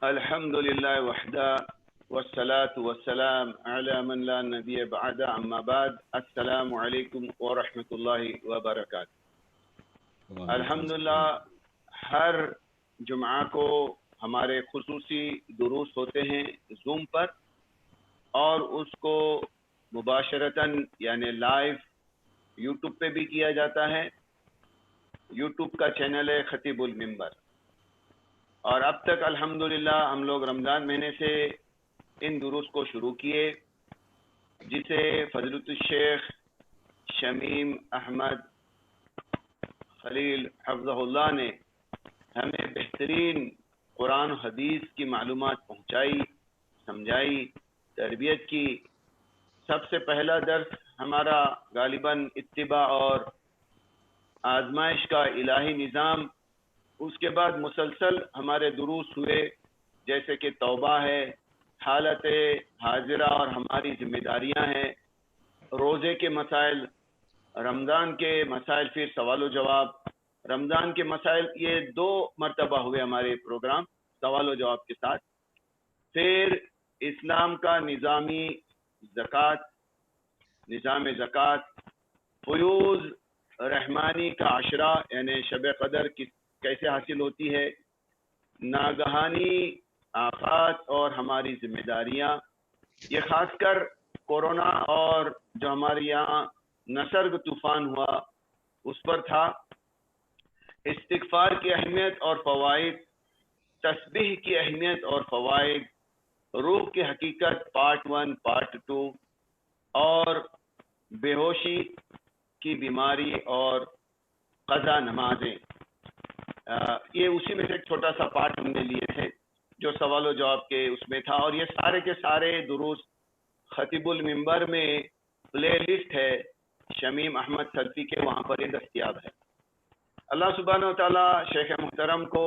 الحمد لله وحده والصلاة والسلام على من لا نبي بعد اما بعد السلام علیکم ورحمۃ اللہ وبرکاتہ۔ الحمدللہ ہر جمعہ کو ہمارے خصوصی دروس ہوتے ہیں زوم پر، اور اس کو مباشرتاً یعنی لائیو یوٹیوب پہ بھی کیا جاتا ہے۔ یوٹیوب کا چینل ہے خطیب المنبر، اور اب تک الحمدللہ ہم لوگ رمضان مہینے سے ان دروس کو شروع کیے، جسے فضیلت الشیخ شمیم احمد خلیل حفظہ اللہ نے ہمیں بہترین قرآن و حدیث کی معلومات پہنچائی، سمجھائی، تربیت کی۔ سب سے پہلا درس ہمارا غالباً اتباع اور آزمائش کا الہی نظام، اس کے بعد مسلسل ہمارے دروس ہوئے، جیسے کہ توبہ ہے، حالت حاضرہ اور ہماری ذمہ داریاں ہیں، روزے کے مسائل، رمضان کے مسائل، پھر سوال و جواب۔ رمضان کے مسائل یہ 2 مرتبہ ہوئے ہمارے پروگرام سوال و جواب کے ساتھ۔ پھر اسلام کا نظامی زکوٰۃ، نظام زکوٰۃ، فیوز رحمانی کا عشرہ یعنی شب قدر کیسے حاصل ہوتی ہے، ناگہانی آفات اور ہماری ذمہ داریاں، یہ خاص کر کورونا اور جو ہمارے یہاں نسرگ طوفان ہوا اس پر تھا۔ استغفار کی اہمیت اور فوائد، تسبیح کی اہمیت اور فوائد، روح کی حقیقت پارٹ 1 پارٹ 2، اور بے ہوشی کی بیماری اور قضا نمازیں۔ یہ اسی میں سے ایک چھوٹا سا پارٹ ہم نے لیے تھے جو سوال و جواب کے اس میں تھا، اور یہ سارے کے سارے دروس خطیب المنبر میں پلے لسٹ ہے شمیم احمد سلفی کے، وہاں پر یہ دستیاب ہے۔ اللہ سبحانہ و تعالیٰ شیخ محترم کو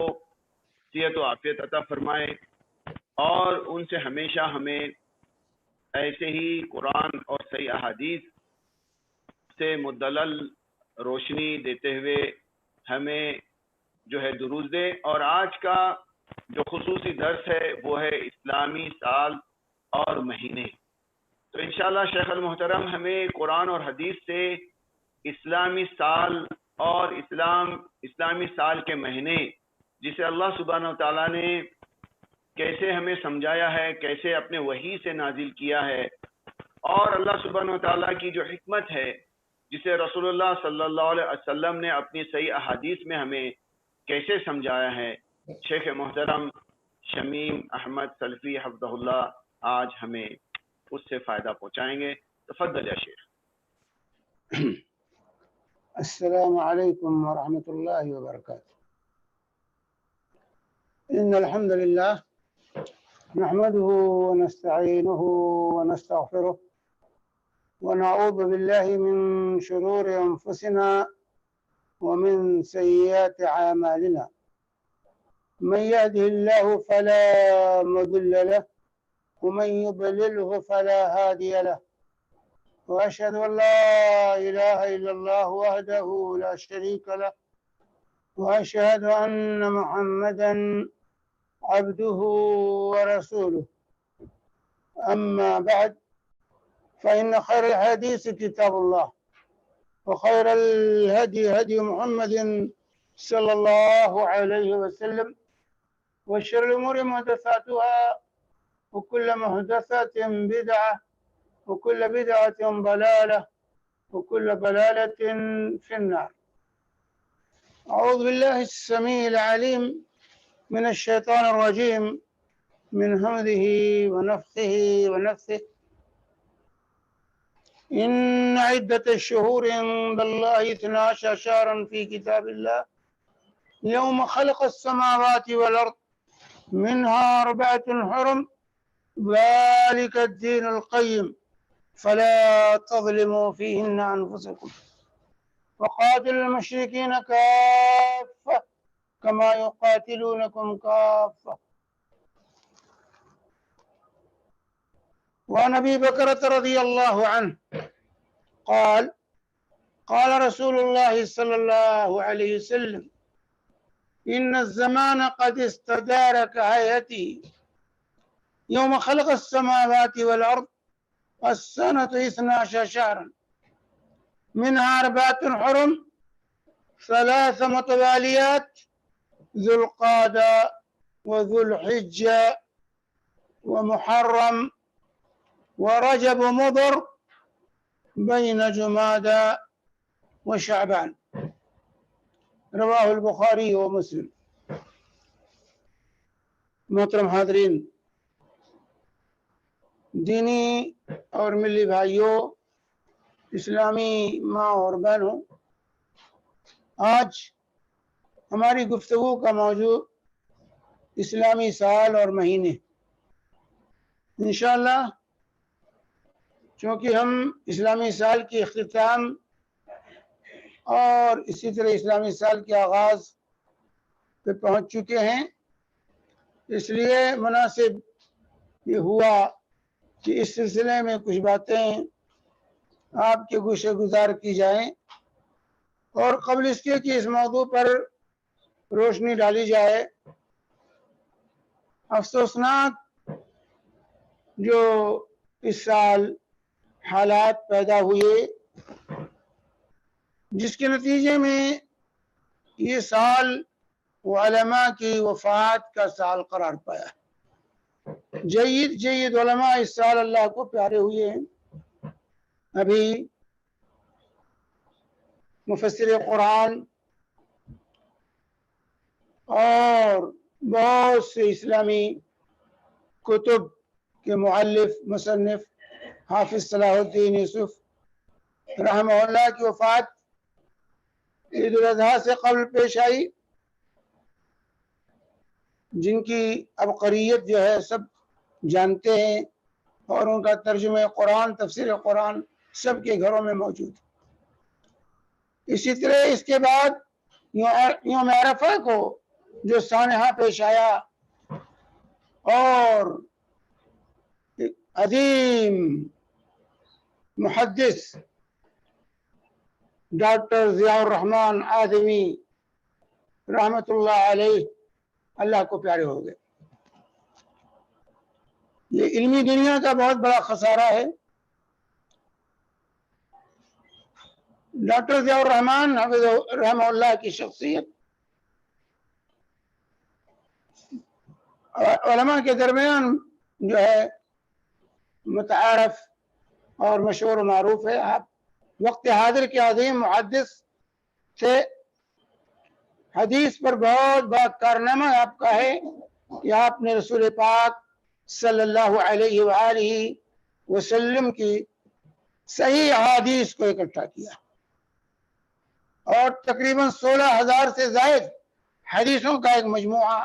صحت و عافیت عطا فرمائے، اور ان سے ہمیشہ ہمیں ایسے ہی قرآن اور صحیح احادیث سے مدلل روشنی دیتے ہوئے ہمیں جو ہے دروس دے۔ اور آج کا جو خصوصی درس ہے وہ ہے اسلامی سال اور مہینے۔ تو انشاءاللہ شیخ المحترم ہمیں قرآن اور حدیث سے اسلامی سال اور اسلامی سال کے مہینے، جسے اللہ سبحانہ وتعالیٰ نے کیسے ہمیں سمجھایا ہے، کیسے اپنے وحی سے نازل کیا ہے، اور اللہ سبحانہ وتعالیٰ کی جو حکمت ہے جسے رسول اللہ صلی اللہ علیہ وسلم نے اپنی صحیح احادیث میں ہمیں کیسے سمجھایا ہے، شیخ محترم شمیم احمد سلفی حفظہ اللہ آج ہمیں اس سے فائدہ پہنچائیں گے۔ تفضل یا شیخ۔ السلام علیکم ورحمۃ اللہ وبرکاتہ۔ ان الحمد للہ نحمده ونستعینه ونستغفره ونعوذ بالله من شرور انفسنا ومن سيئات اعمالنا، من يهده الله فلا مضل له ومن يضلله فلا هادي له، وأشهد أن لا إله إلا الله وحده لا شريك له، وأشهد أن محمدا عبده ورسوله، أما بعد، فإن خير الحديث كتاب الله، وخير الهدي هدي محمد صلى الله عليه وسلم، وشر الأمور محدثاتها، وكل محدثة بدعة، وكل بدعة ضلالة، وكل ضلالة في النار۔ أعوذ بالله السميع العليم من الشيطان الرجيم، من همزه ونفخه ونفثه. إن عدة الشهور عند الله 12 شهرا في كتاب الله يوم خلق السماوات والأرض منها 4 حرم ذلك الدين القيم فلا تظلموا فيهن أنفسكم وقاتلوا المشركين كافة كما يقاتلونكم كافة. وعن أبي بكرة رضي الله عنه قال رسول الله صلى الله عليه وسلم: إن الزمان قد استدار كهيئته يوم خلق السماوات والأرض السنة 12 شهرا منها 4 حرم 3 متواليات ذو القعدة وذو الحجة ومحرم ورجب مضر بين جمادى وشعبان رواه البخاری و مسلم۔ محترم حاضرین، دینی اور ملی بھائیوں، اسلامی ماں اور بہنوں، آج ہماری گفتگو کا موضوع اسلامی سال اور مہینے۔ انشاءاللہ چونکہ ہم اسلامی سال کی اختتام اور اسی طرح اسلامی سال کے آغاز پہ پہنچ چکے ہیں، اس لیے مناسب یہ ہوا کہ اس سلسلے میں کچھ باتیں آپ کے گوشے گزار کی جائیں، اور قبل اس کے کہ اس موضوع پر روشنی ڈالی جائے، افسوسناک جو اس سال حالات پیدا ہوئے جس کے نتیجے میں یہ سال علماء کی وفات کا سال قرار پایا۔ جید علماء اس سال اللہ کو پیارے ہوئے ہیں۔ ابھی مفسر قرآن اور بہت سے اسلامی کتب کے مؤلف مصنف حافظ صلاح الدین یوسف رحمہ اللہ کی وفات عید الاضحیٰ سے قبل پیش آئی، جن کی عبقریت جو ہے سب جانتے ہیں، اور ان کا ترجمہ قرآن، تفسیر قرآن سب کے گھروں میں موجود ہے۔ اسی طرح اس کے بعد یوم عرفہ کو جو سانحہ پیش آیا اور عظیم محدث ڈاکٹر ضیاء الرحمن آدمی رحمت اللہ علیہ اللہ کو پیارے ہو گئے۔ یہ علمی دنیا کا بہت بڑا خسارہ ہے۔ ڈاکٹر ضیاء الرحمن رحمہ اللہ کی شخصیت علماء کے درمیان جو ہے متعارف اور مشہور و معروف ہے۔ آپ وقت حاضر کے عظیم محدث تھے۔ حدیث پر بہت بڑا کارنامہ آپ کا ہے کہ آپ نے رسول پاک صلی اللہ علیہ وآلہ وسلم کی صحیح احادیث کو اکٹھا کیا، اور تقریباً 16,000 سے زائد حدیثوں کا ایک مجموعہ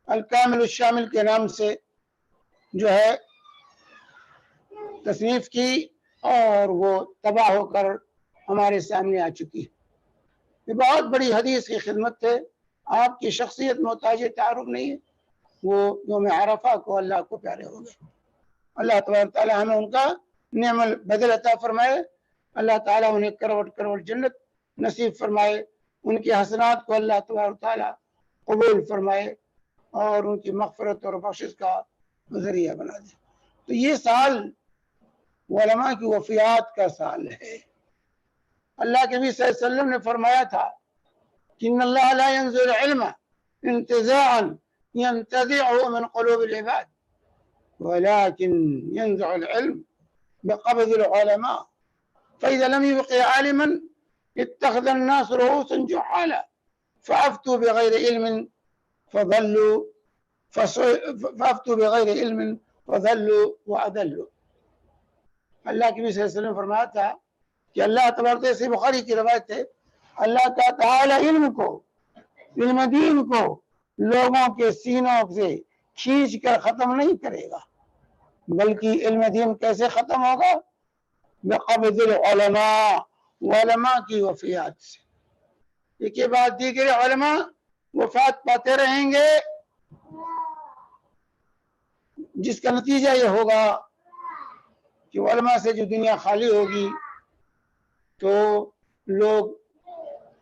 الکامل الشامل کے نام سے جو ہے تصنیف کی، اور وہ تباہ ہو کر ہمارے سامنے آ چکی ہے۔ یہ بہت بڑی حدیث کی خدمت ہے۔ آپ کی شخصیت محتاج تعارف نہیں ہے۔ وہ یوم عرفہ کو اللہ کو پیارے ہو گئے۔ اللہ تبارک تعالی ہمیں ان کا نعم البدل عطا فرمائے۔ اللہ تعالیٰ انہیں کروڑ کروڑ جنت نصیب فرمائے۔ ان کی حسنات کو اللہ تبارک تعالی قبول فرمائے اور ان کی مغفرت اور بخشش کا ذریعہ بنا دے۔ تو یہ سال علماء کی وفیات کا سال ہے۔ اللہ کے نبی صلی اللہ علیہ وسلم نے فرمایا تھا کہ ان اللہ لا ينزل العلم انتزاعا ينتزعه من قلوب العباد ولكن ينزع العلم بقبض العلماء فإذا لم يبق عالما اتخذ الناس رؤوسا جحالا فأفتوا بغير علم فضلوا وأضلوا۔ اللہ کے نبی صلی اللہ علیہ وسلم نے فرمایا تھا کہ اللہ تبارک سے بخاری کی روایت ہے، اللہ تعالی علم دین کو لوگوں کے سینوں سے کھینچ کر ختم نہیں کرے گا، بلکہ علم دین کیسے ختم ہوگا؟ بقبض العلماء، علماء کی وفیات سے۔ ایک کے بعد دیگر علماء وفات پاتے رہیں گے، جس کا نتیجہ یہ ہوگا کہ علماء سے جو دنیا خالی ہوگی تو لوگ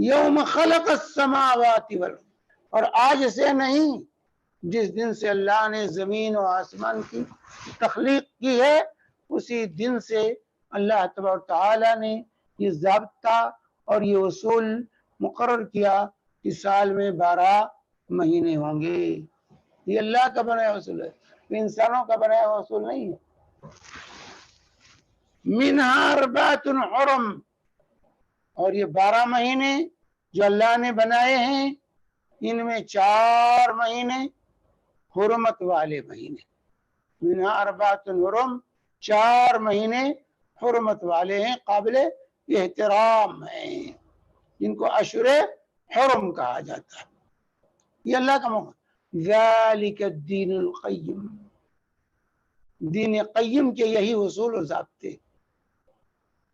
یوم خلق السماوات والارض، اور آج سے نہیں، جس دن سے اللہ نے زمین و آسمان کی تخلیق کی ہے اسی دن سے اللہ تبارک تعالیٰ نے یہ ضابطہ اور یہ اصول مقرر کیا کہ سال میں 12 مہینے ہوں گے۔ یہ اللہ کا بنایا اصول ہے، انسانوں کا بنایا اصول نہیں ہے۔ منہا اربعۃ حرم، اور یہ 12 مہینے جو اللہ نے بنائے ہیں ان میں 4 مہینے حرمت والے مہینے، منہا اربعۃ حرم، 4 مہینے حرمت والے ہیں، قابل احترام ہیں، جن کو اشہر حرم کہا جاتا ہے۔ یہ اللہ کا موقع، ذالک الدین القیم، دین قیم کے یہی اصول و ضابطے،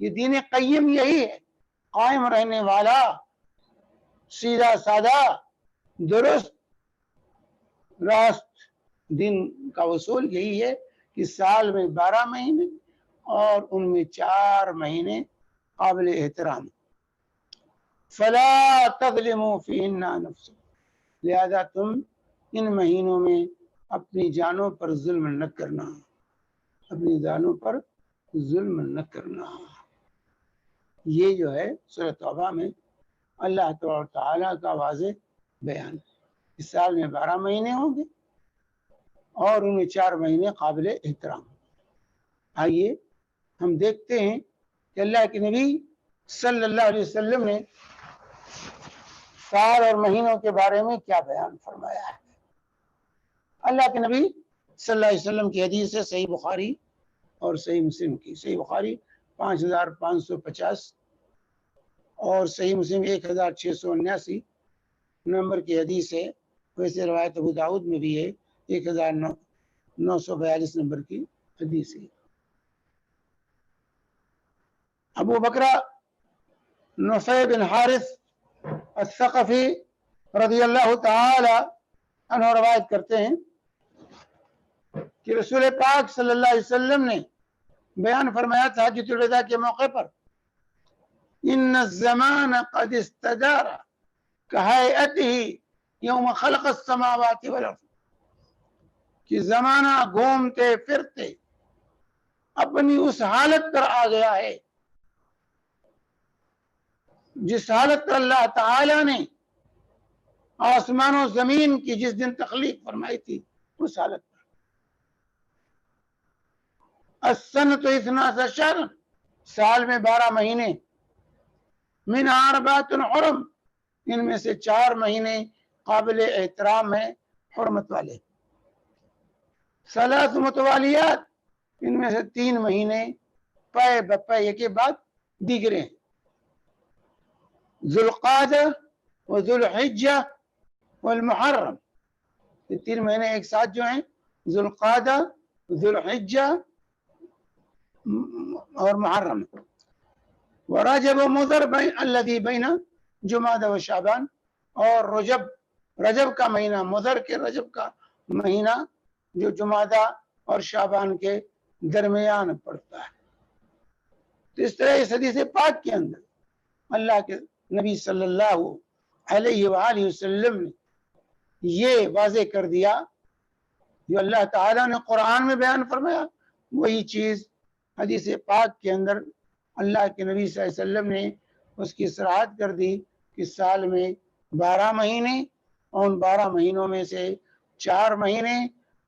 یہ دین قیم یہی ہے، قائم رہنے والا، سیدھا سادہ، درست راست دین کا اصول یہی ہے کہ سال میں 12 مہینے اور ان میں 4 مہینے قابل احترام۔ فلا تظلموا فیہن انفسکم، لہذا تم ان مہینوں میں اپنی جانوں پر ظلم نہ کرنا، اپنی جانوں پر ظلم نہ کرنا۔ یہ جو ہے سورۃ توبہ میں اللہ تعالیٰ کا واضح بیان، اس سال میں 12 مہینے ہوں گے اور ان میں 4 مہینے قابل احترام۔ آئیے ہم دیکھتے ہیں کہ اللہ کے نبی صلی اللہ علیہ وسلم نے سال اور مہینوں کے بارے میں کیا بیان فرمایا ہے۔ اللہ کے نبی صلی اللہ علیہ وسلم کی حدیث ہے، صحیح بخاری اور صحیح مسلم کی۔ صحیح بخاری 5550 اور صحیح مسلم 1679 نمبر کی حدیث ہے، ویسے روایت ابو داؤد میں بھی ہے 1942 نمبر کی حدیث ہے۔ ابو بکرہ نفع بن حارث الثقفی رضی اللہ تعالی عنہ روایت کرتے ہیں کہ رسول پاک صلی اللہ علیہ وسلم نے بیان فرمایا تھا حجۃ الوداع کے موقع پر، ان الزمان قد استدار کہیئتہ یوم خلق السماوات والارض، کہ زمانہ گھومتے پھرتے اپنی اس حالت پر آ گیا ہے جس حالت پر اللہ تعالی نے آسمان و زمین کی جس دن تخلیق فرمائی تھی اس حالت پر۔ السنۃ 12 شہرا، سال میں 12 مہینے، من اربعۃ حرم، ان میں سے 4 مہینے قابل احترام ہیں، حرمت والے۔ ثلاث متوالیات، ان میں سے 3 مہینے پے بپے ایک کے بعد دیگرے ہیں، ذوالقعدہ و ذوالحجہ والمحرم، یہ 3 مہینے ایک ساتھ جو ہیں، ذوالقعدہ، ذوالحجہ اور محرم۔ ورجب و مضر الذی بین جمادہ و شعبان، اور رجب کا مہینہ، مضر کے رجب کا مہینہ جو جمادہ اور شعبان کے درمیان پڑتا ہے۔ تو اس طرح اس حدیث پاک کے اندر اللہ کے نبی صلی اللہ علیہ وآلہ وسلم نے یہ واضح کر دیا جو اللہ تعالیٰ نے قرآن میں بیان فرمایا، وہی چیز حدیث پاک کے اندر اللہ کے نبی صلی اللہ علیہ وسلم نے اس کی صراحت کر دی کہ سال میں 12 مہینے، اور ان 12 مہینوں میں سے 4 مہینے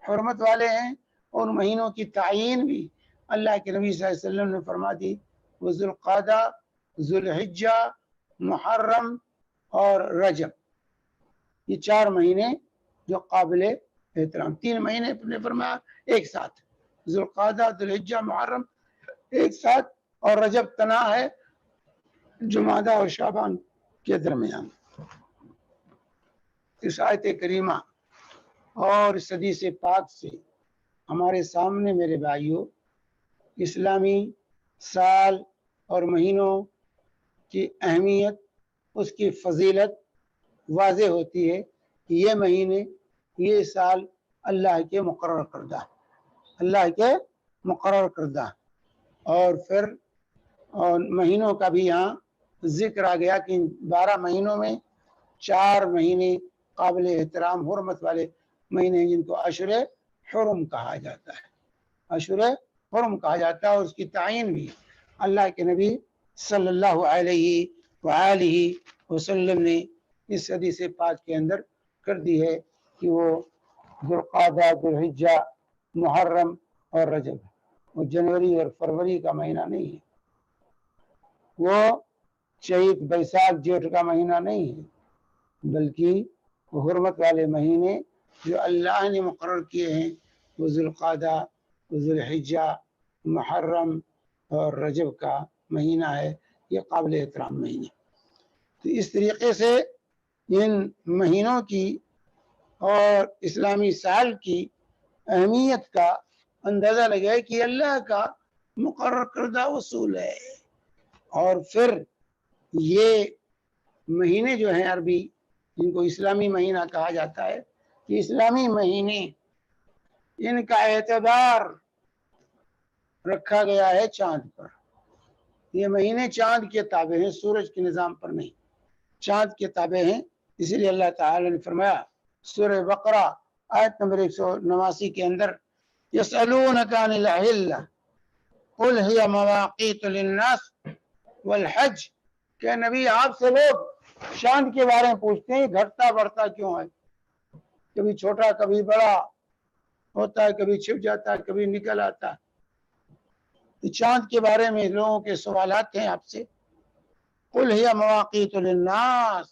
حرمت والے ہیں، اور مہینوں کی تعیین بھی اللہ کے نبی صلی اللہ علیہ وسلم نے فرما دی، وہ ذوالقعدہ، ذوالحجہ، محرم اور رجب، یہ 4 مہینے جو قابل احترام، 3 مہینے نے فرمایا ایک ساتھ، ذوالقعدہ، ذوالحجہ، محرم ایک ساتھ، اور رجب تنا ہے جمادہ اور شعبان کے درمیان۔ اس آیت کریمہ اور اس حدیث پاک سے ہمارے سامنے میرے بھائیوں اسلامی سال اور مہینوں کی اہمیت، اس کی فضیلت واضح ہوتی ہے کہ یہ مہینے، یہ سال اللہ کے مقرر کردہ، اللہ کے مقرر کردہ، اور پھر مہینوں کا بھی یہاں ذکر آ گیا کہ 12 مہینوں میں 4 مہینے قابل احترام حرمت والے مہینے ہیں جن کو اشہر حرم کہا جاتا ہے، اشہر حرم کہا جاتا ہے، اور اس کی تعین بھی اللہ کے نبی صلی اللہ علیہ وآلہ وسلم نے اس حدیث پاک کے اندر کر دی ہے کہ وہ ذوالقعدہ، ذوالحجہ، محرم اور رجب، وہ جنوری اور فروری کا مہینہ نہیں ہے، وہ چیت بیساکھ جیٹھ کا مہینہ نہیں ہے، بلکہ وہ حرمت والے مہینے جو اللہ نے مقرر کیے ہیں وہ ذوالقعدہ، ذوالحجہ، محرم اور رجب کا مہینہ ہے، یہ قابل احترام مہینے۔ تو اس طریقے سے ان مہینوں کی اور اسلامی سال کی اہمیت کا اندازہ لگائے کہ اللہ کا مقرر کردہ اصول ہے، اور پھر یہ مہینے جو ہیں عربی جن کو اسلامی مہینہ کہا جاتا ہے، کہ اسلامی مہینے ان کا اعتبار رکھا گیا ہے چاند پر، یہ مہینے چاند کے تابع ہیں، سورج کے نظام پر نہیں، چاند کے تابع ہیں۔ اسی لیے اللہ تعالی نے فرمایا سورہ بقرہ آیت نمبر 189 کے اندر، یسألونک عن الأہلہ قل ہی مواقیت للناس والحج، کہ نبی آپ سے لوگ چاند کے بارے میں پوچھتے ہیں گھٹتا بڑھتا کیوں ہے، کبھی چھوٹا کبھی بڑا ہوتا ہے، کبھی چھپ جاتا ہے کبھی نکل آتا ہے، چاند کے بارے میں لوگوں کے سوالات ہیں آپ سے۔ قل ہی مواقیت للناس،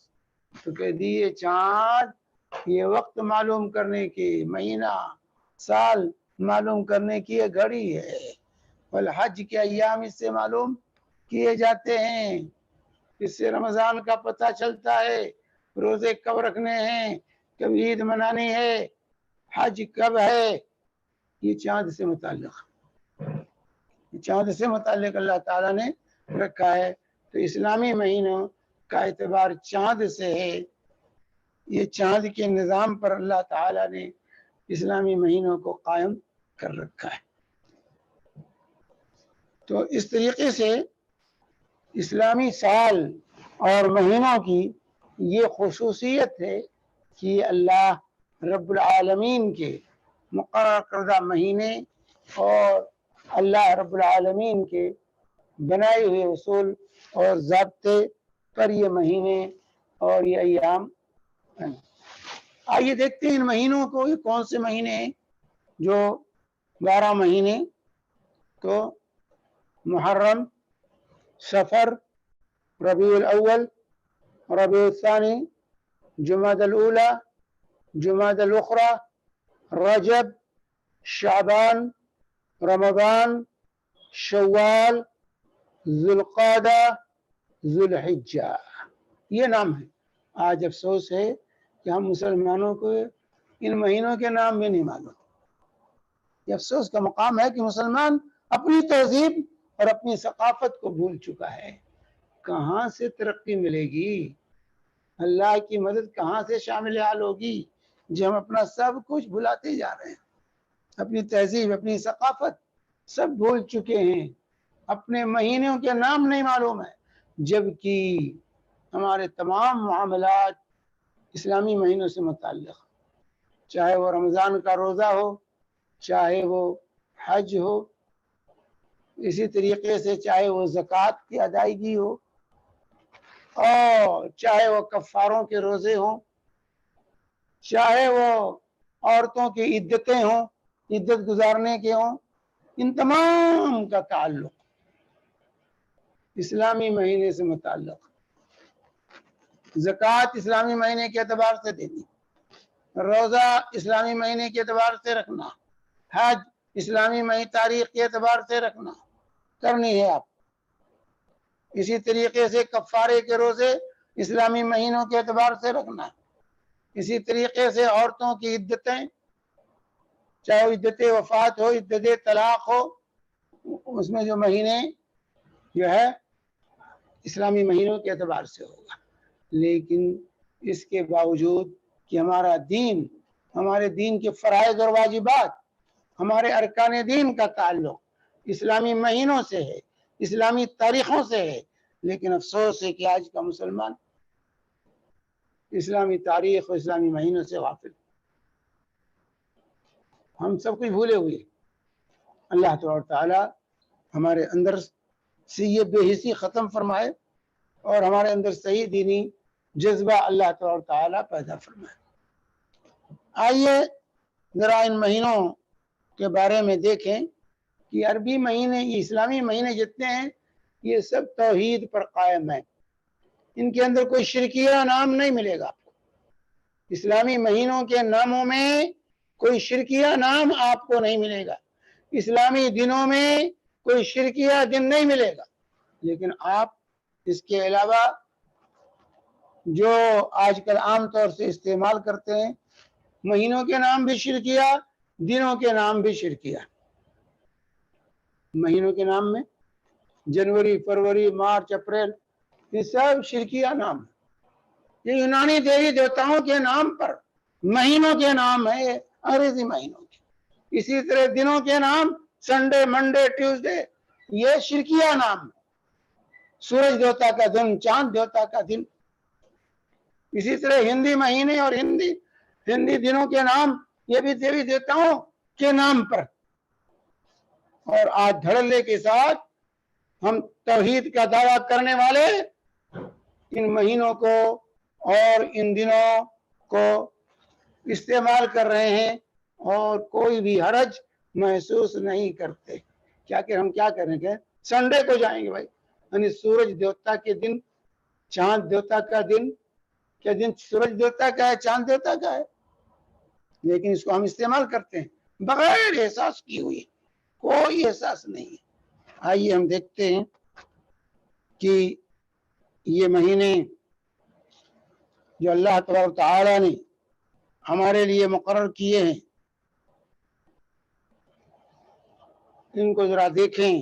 تو کہہ دیے چاند یہ وقت معلوم کرنے کی، مہینہ سال معلوم کرنے کی یہ گھڑی ہے، والحج کے ایام اس سے معلوم کیے جاتے ہیں، اس سے رمضان کا پتہ چلتا ہے، روزے کب رکھنے ہیں، کب عید منانی ہے، حج کب ہے، یہ چاند سے متعلق، چاند سے متعلق اللہ تعالیٰ نے رکھا ہے۔ تو اسلامی مہینوں کا اعتبار چاند سے ہے، یہ چاند کے نظام پر اللہ تعالیٰ نے اسلامی مہینوں کو قائم کر رکھا ہے۔ تو اس طریقے سے اسلامی سال اور مہینوں کی یہ خصوصیت ہے کہ اللہ رب العالمین کے مقرر کردہ مہینے اور اللہ رب العالمین کے بنائے ہوئے اصول اور ضابطے پر یہ مہینے اور یہ ایام ہیں۔ آئیے دیکھتے ہیں ان مہینوں کو، یہ کون سے مہینے ہیں جو 12 مہینے، تو محرم، سفر، ربیع الاول، ربیع الثانی، جمادی الاولی، جمادی الاخری، رجب، شعبان، رمضان، شوال، ذوالقعدہ، ذوالحجہ، یہ نام ہے۔ آج افسوس ہے کہ ہم مسلمانوں کو ان مہینوں کے نام بھی نہیں معلوم۔ یہ افسوس کا مقام ہے کہ مسلمان اپنی تہذیب اور اپنی ثقافت کو بھول چکا ہے۔ کہاں سے ترقی ملے گی، اللہ کی مدد کہاں سے شامل حال ہوگی جب ہم اپنا سب کچھ بھلاتے جا رہے ہیں، اپنی تہذیب، اپنی ثقافت سب بھول چکے ہیں، اپنے مہینوں کے نام نہیں معلوم ہے، جبکہ ہمارے تمام معاملات اسلامی مہینوں سے متعلق، چاہے وہ رمضان کا روزہ ہو، چاہے وہ حج ہو، اسی طریقے سے چاہے وہ زکوٰۃ کی ادائیگی ہو، اور چاہے وہ کفاروں کے روزے ہوں، چاہے وہ عورتوں کی عدتیں ہوں، عدت گزارنے کے ہوں، ان تمام کا تعلق اسلامی مہینے سے متعلق۔ زکوٰۃ اسلامی مہینے کے اعتبار سے دینی، روزہ اسلامی مہینے کے اعتبار سے رکھنا، حج اسلامی تاریخ کے اعتبار سے رکھنا، کرنی ہے آپ۔ اسی طریقے سے کفارے کے روزے اسلامی مہینوں کے اعتبار سے رکھنا، اسی طریقے سے عورتوں کی عدتیں، چاہے عدت وفات ہو، عدت طلاق ہو، اس میں جو مہینے جو ہے اسلامی مہینوں کے اعتبار سے ہوگا۔ لیکن اس کے باوجود کہ ہمارا دین، ہمارے دین کے فرائض اور واجبات، ہمارے ارکان دین کا تعلق اسلامی مہینوں سے ہے، اسلامی تاریخوں سے ہے، لیکن افسوس ہے کہ آج کا مسلمان اسلامی تاریخ اور اسلامی مہینوں سے غافل، ہم سب کچھ بھولے ہوئے۔ اللہ تعالی ہمارے اندر سے یہ بے حسی ختم فرمائے اور ہمارے اندر صحیح دینی جذبہ اللہ تعالی پیدا فرمائے۔ آئیے ذرا ان مہینوں کے بارے میں دیکھیں کہ عربی مہینے، یہ اسلامی مہینے جتنے ہیں یہ سب توحید پر قائم ہیں، ان کے اندر کوئی شرکیہ نام نہیں ملے گا آپ کو۔ اسلامی مہینوں کے ناموں میں کوئی شرکیہ نام آپ کو نہیں ملے گا، اسلامی دنوں میں کوئی شرکیہ دن نہیں ملے گا، لیکن آپ اس کے علاوہ جو آج کل عام طور سے استعمال کرتے ہیں، مہینوں کے نام بھی شرکیہ، دنوں کے نام بھی شرکیہ۔ مہینوں کے نام میں جنوری، فروری، مارچ، اپریل، یہ سب شرکیہ نام ہے، یہ یونانی دیوی دیوتاؤں کے نام پر مہینوں کے نام ہے، انگریزی مہینوں کے۔ اسی طرح دنوں کے نام سنڈے، منڈے، ٹیوزڈے، یہ شرکیہ نام ہے۔ سورج دیوتا کا دن، چاند دیوتا کا دن۔ اسی طرح ہندی مہینے اور ہندی دنوں کے نام، یہ بھی دیوی دیوتاؤں کے نام پر۔ اور آج دھڑلے کے ساتھ ہم توحید کا دعویٰ کرنے والے ان مہینوں کو اور ان دنوں کو استعمال کر رہے ہیں اور کوئی بھی حرج محسوس نہیں کرتے۔ کیا کہ ہم کیا کریں گے؟ سنڈے کو جائیں گے بھائی، یعنی سورج دیوتا کے دن، چاند دیوتا کا دن، کیا دن سورج دیوتا کا ہے، چاند دیوتا کا ہے؟ لیکن اس کو ہم استعمال کرتے ہیں بغیر احساس کی ہوئی، کوئی احساس نہیں ہے۔ آئیے ہم دیکھتے ہیں کہ یہ مہینے جو اللہ تبارک تعالی نے ہمارے لیے مقرر کیے ہیں، ان کو ذرا دیکھیں۔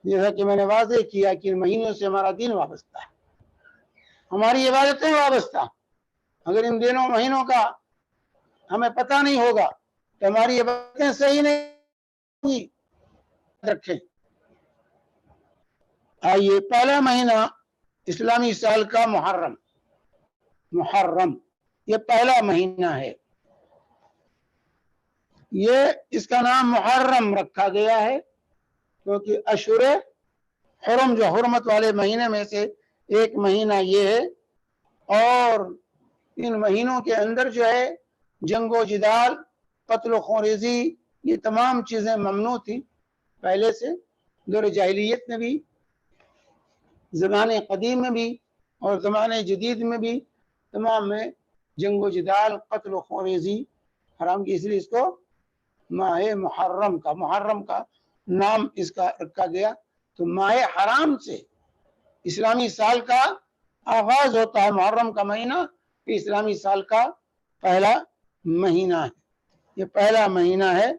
جیسا کہ میں نے واضح کیا کہ ان مہینوں سے ہمارا دین وابستہ ہے، ہماری عبادتیں وابستہ۔ اگر ان دنوں مہینوں کا ہمیں پتہ نہیں ہوگا تو ہماری عبادتیں صحیح نہیں ہوگی۔ رکھیں، آئیے پہلا مہینہ اسلامی سال کا محرم، یہ پہلا مہینہ ہے۔ یہ اس کا نام محرم رکھا گیا ہے کیونکہ اشہر حرم، جو حرمت والے مہینے میں سے ایک مہینہ یہ ہے، اور ان مہینوں کے اندر جو ہے جنگ و جدال، قتل و خونریزی، یہ تمام چیزیں ممنوع تھی پہلے سے، دور جاہلیت میں بھی، زمانے قدیم میں بھی اور زمانے جدید میں بھی، تمام میں جنگ و جدال، قتل و خونریزی حرام کی، اس لیے اس کو ماہ محرم کا نام اس کا رکھا گیا۔ تو ماہ حرام سے اسلامی سال کا آغاز ہوتا ہے، محرم کا مہینہ اسلامی سال کا پہلا مہینہ ہے، یہ پہلا مہینہ ہے،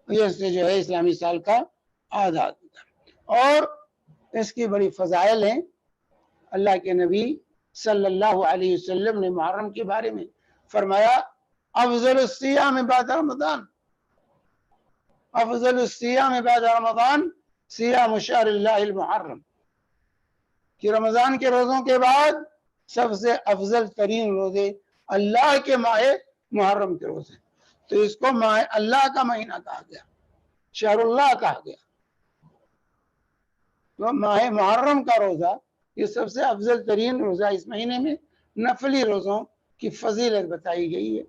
یہ سے جو ہے اسلامی سال کا آغاز ہوتا ہے۔ اور اس کی بڑی فضائل ہیں۔ اللہ کے نبی صلی اللہ علیہ وسلم نے محرم کے بارے میں فرمایا، افضل الصیام بعد رمضان، افضل الصیام بعد رمضان صیام شہر اللہ المحرم، کہ رمضان کے روزوں کے بعد سب سے افضل ترین روزے اللہ کے ماہ محرم کے روزے، تو اس کو ماہ اللہ کا مہینہ کہا گیا، شہر اللہ کہا گیا۔ تو ماہ محرم کا روزہ یہ سب سے افضل ترین روزہ، اس مہینے میں نفلی روزوں کی فضیلت بتائی گئی ہے۔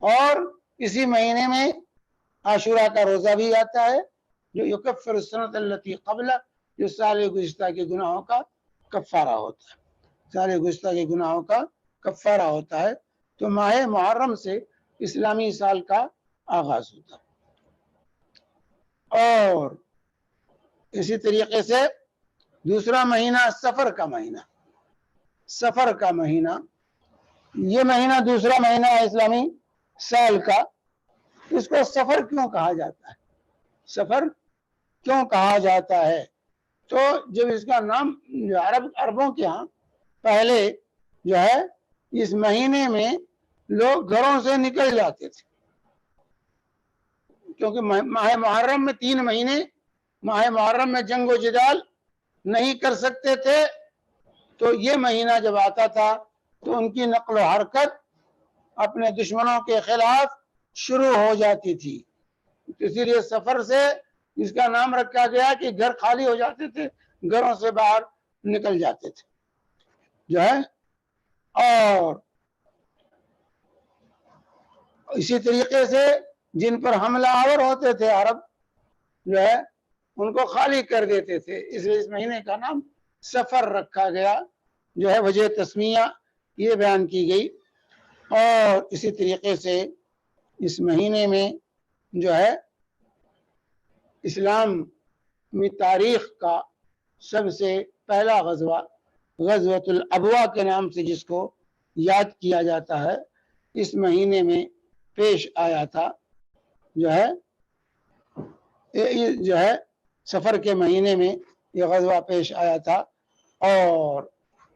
اور اسی مہینے میں عاشورہ کا روزہ بھی آتا ہے، جو یکفر السنۃ التی قبلہ، جو سال گزشتہ کے گناہوں کا کفارہ ہوتا ہے، سال گزشتہ کے گناہوں کا کفارہ ہوتا ہے۔ تو ماہ محرم سے اسلامی سال کا آغاز ہوتا ہے۔ اور اسی طریقے سے دوسرا مہینہ سفر کا مہینہ، سفر کا مہینہ، یہ مہینہ دوسرا مہینہ ہے اسلامی سال کا۔ اس کو سفر کیوں کہا جاتا ہے؟ سفر کیوں کہا جاتا ہے؟ تو جب اس کا نام عربوں کے ہاں پہلے جو ہے اس مہینے میں لوگ گھروں سے نکل جاتے تھے، کیونکہ ماہ محرم میں 3 مہینے، ماہ محرم میں جنگ و جدال نہیں کر سکتے تھے، تو یہ مہینہ جب آتا تھا تو ان کی نقل و حرکت اپنے دشمنوں کے خلاف شروع ہو جاتی تھی. اسی لیے سفر سے اس کا نام رکھا گیا کہ گھر خالی ہو جاتے تھے, گھروں سے باہر نکل جاتے تھے جو ہے. اور اسی طریقے سے جن پر حملہ آور ہوتے تھے عرب جو ہے ان کو خالی کر دیتے تھے, اس لیے اس مہینے کا نام سفر رکھا گیا جو ہے. وجہ تسمیہ یہ بیان کی گئی. اور اسی طریقے سے اس مہینے میں جو ہے اسلامی تاریخ کا سب سے پہلا غزوہ غزوۃ الابوا کے نام سے جس کو یاد کیا جاتا ہے, اس مہینے میں پیش آیا تھا جو ہے سفر کے مہینے میں یہ غزوہ پیش آیا تھا, اور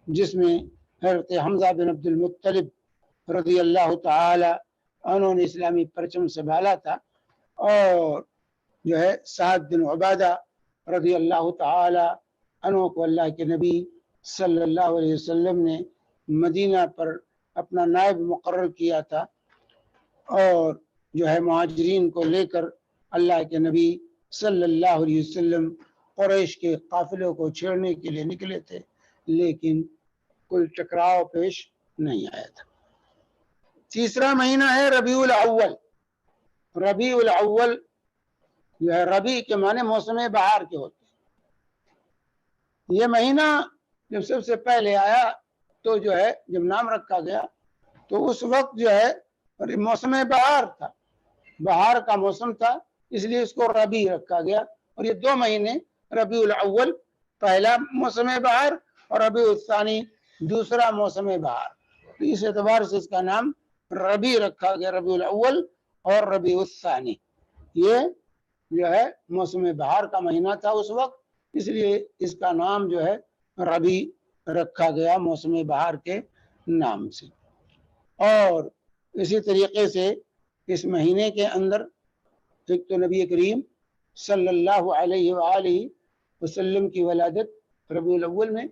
جس میں حضرت حمزہ بن عبد المطلب رضی اللہ تعالی عنہ نے اسلامی پرچم سنبھالا تھا, اور جو ہے سعد بن عبادہ رضی اللہ تعالی عنہ کو اللہ کے نبی صلی اللہ علیہ وسلم نے مدینہ پر اپنا نائب مقرر کیا تھا, اور جو ہے مہاجرین کو لے کر اللہ کے نبی صلی اللہ علیہ وسلم قریش کے قافلوں کو چھیڑنے کے لیے نکلے تھے, لیکن کوئی ٹکراؤ پیش نہیں آیا تھا. تیسرا مہینہ ہے ربیع الاول. ربیع الاول جو ہے ربیع کے معنی موسم بہار کے ہوتے ہیں. یہ مہینہ جب سب سے پہلے آیا تو جو ہے جب نام رکھا گیا تو اس وقت جو ہے موسم بہار تھا, بہار کا موسم تھا, اس لیے اس کو ربیع رکھا گیا. اور یہ دو مہینے ربیع الاول پہلا موسم بہار اور ربیع الثانی دوسرا موسم بہار, تو اس اعتبار سے اس کا نام ربیع رکھا گیا, ربیع الاول اور ربیع الثانی. یہ جو ہے موسم بہار کا مہینہ تھا اس وقت, اس لیے اس کا نام جو ہے ربیع رکھا گیا موسم بہار کے نام سے. اور اسی طریقے سے اس مہینے کے اندر ایک تو نبی کریم صلی اللہ علیہ وآلہ وسلم کی ولادت ربیع الاول میں,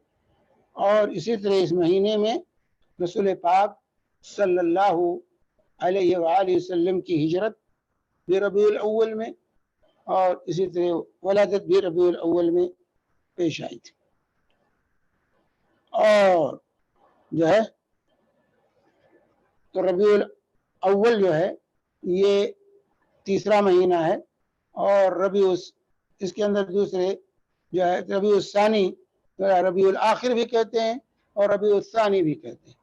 اور اسی طرح اس مہینے میں رسول پاک صلی اللہ علیہ وآلہ وسلم کی ہجرت بھی ربیع الاول میں, اور اسی طرح ولادت بھی ربیع الاول میں پیش آئی تھی. اور جو ہے تو ربیع الاول جو ہے یہ تیسرا مہینہ ہے, اور اس کے اندر دوسرے جو ہے ربیع الثانی, ربیع الاخر بھی کہتے ہیں اور ربیع الثانی بھی کہتے ہیں.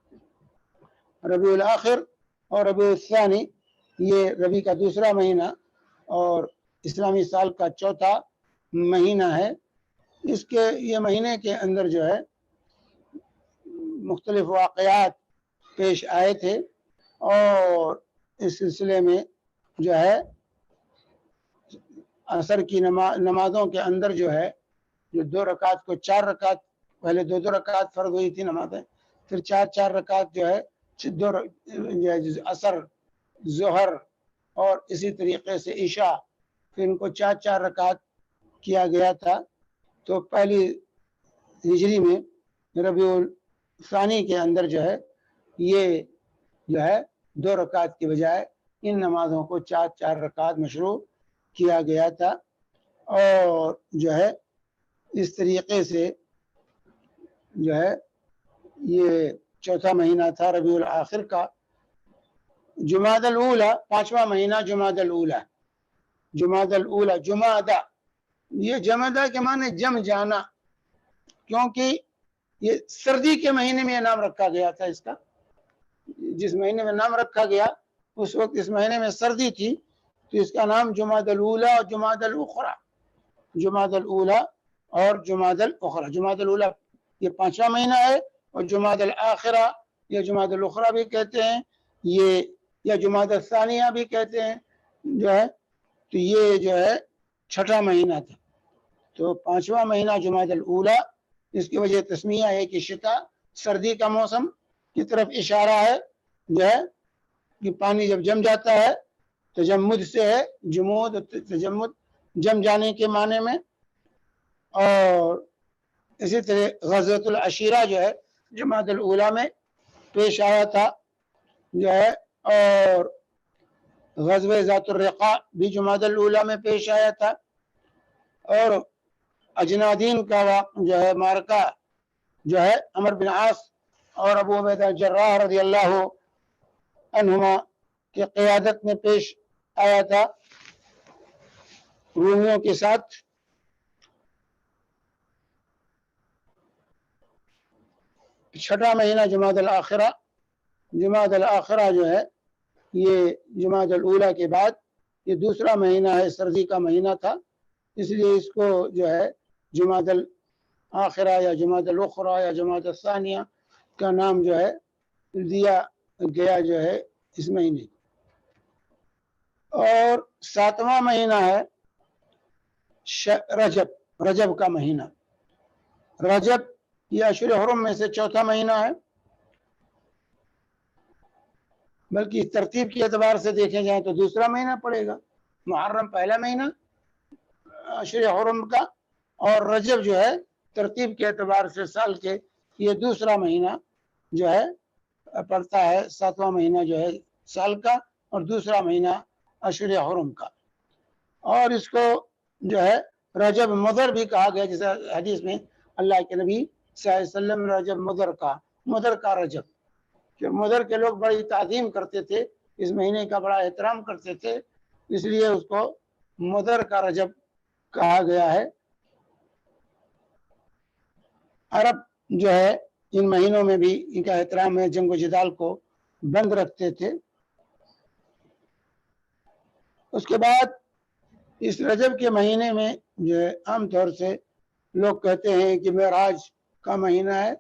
ربیع الاخر اور ربیع الثانی یہ ربیع کا دوسرا مہینہ اور اسلامی سال کا چوتھا مہینہ ہے. اس کے یہ مہینے کے اندر جو ہے مختلف واقعات پیش آئے تھے, اور اس سلسلے میں جو ہے عصر کی نمازوں کے اندر جو ہے جو 2 رکعت کو 4 رکعت, پہلے 2 رکعت فرض ہوئی تھی نمازیں, پھر 4 رکعت جو ہے عصر, ظہر اور اسی طریقے سے عشاء, پھر ان کو 4 رکعت کیا گیا تھا. تو پہلی ہجری میں ربیع الثانی کے اندر جو ہے یہ جو ہے 2 رکعت کے بجائے ان نمازوں کو 4 رکعت مشروع کیا گیا تھا. اور جو ہے اس طریقے سے جو ہے یہ چوتھا مہینہ تھا ربیع الاخر کا. جمادی الاولی, 5واں مہینہ جمادی الاولی. جمادی الاولی, جمادہ, یہ جمادہ کے معنی جم جانا, کیونکہ یہ سردی کے مہینے میں یہ نام رکھا گیا تھا. اس کا جس مہینے میں نام رکھا گیا اس وقت اس مہینے میں سردی تھی, تو اس کا نام جمادی الاولی اور جمادی الاخری, جمادی الاولی اور جمادی الاخری. جمادی الاولی یہ 5واں مہینہ ہے, اور جمادی الاخرہ یا جمادی الاخری بھی کہتے ہیں یہ, یا جمادی الثانیہ بھی کہتے ہیں جو ہے. تو یہ جو ہے 6واں مہینہ تھا. تو 5واں مہینہ جمادی الاولی, اس کی وجہ تسمیہ ہے کہ شتا سردی کا موسم کی طرف اشارہ ہے جو ہے کہ پانی جب جم جاتا ہے, تجمد سے ہے, جمود تجمد جم جانے کے معنی میں. اور اسی طرح غزوۃ العشیرہ جو ہے جمادی الاولیٰ میں پیش آیا تھا جو ہے، اور غزوہ ذات الرقاع بھی جمادی الاولیٰ میں پیش آیا تھا، اور اجنادین کا جو ہے معرکہ جو ہے عمر بن عاص اور ابو عبیدہ جراح رضی اللہ عنہما کی قیادت میں پیش آیا تھا رومیوں کے ساتھ۔ چھٹا مہینہ جمادی الاخرہ، جمادی الاخرہ جو ہے یہ جمادی الاولیٰ کے بعد یہ دوسرا مہینہ ہے، سردی کا مہینہ تھا، اس لیے اس کو جو ہے جمادی الاخرہ یا جمادی الاخرى یا جمادی الثانیہ کا نام جو ہے دیا گیا جو ہے اس مہینے۔ اور ساتواں مہینہ ہے رجب، رجب کا مہینہ۔ رجب یہ اشہر حرم میں سے چوتھا مہینہ ہے، بلکہ ترتیب کے اعتبار سے دیکھیں جائیں تو دوسرا مہینہ پڑے گا۔ محرم پہلا مہینہ اشہر حرم کا، اور رجب جو ہے ترتیب کے اعتبار سے سال کے یہ دوسرا مہینہ جو ہے پڑتا ہے، ساتواں مہینہ جو ہے سال کا اور دوسرا مہینہ اشہر حرم کا۔ اور اس کو جو ہے رجب مضر بھی کہا گیا، جیسے حدیث میں اللہ کے نبی صلی اللہ علیہ وسلم نے رجب مضر کا رجب، کہ مضر کے لوگ بڑی تعظیم کرتے تھے، اس مہینے کا بڑا احترام کرتے تھے، اس لیے اس کو مضر کا رجب کہا گیا ہے۔ عرب جو ہے ان مہینوں میں بھی ان کا احترام ہے، جنگ و جدال کو بند رکھتے تھے۔ اس کے بعد اس رجب کے مہینے میں جو ہے عام طور سے لوگ کہتے ہیں کہ معراج کا مہینہ ہے،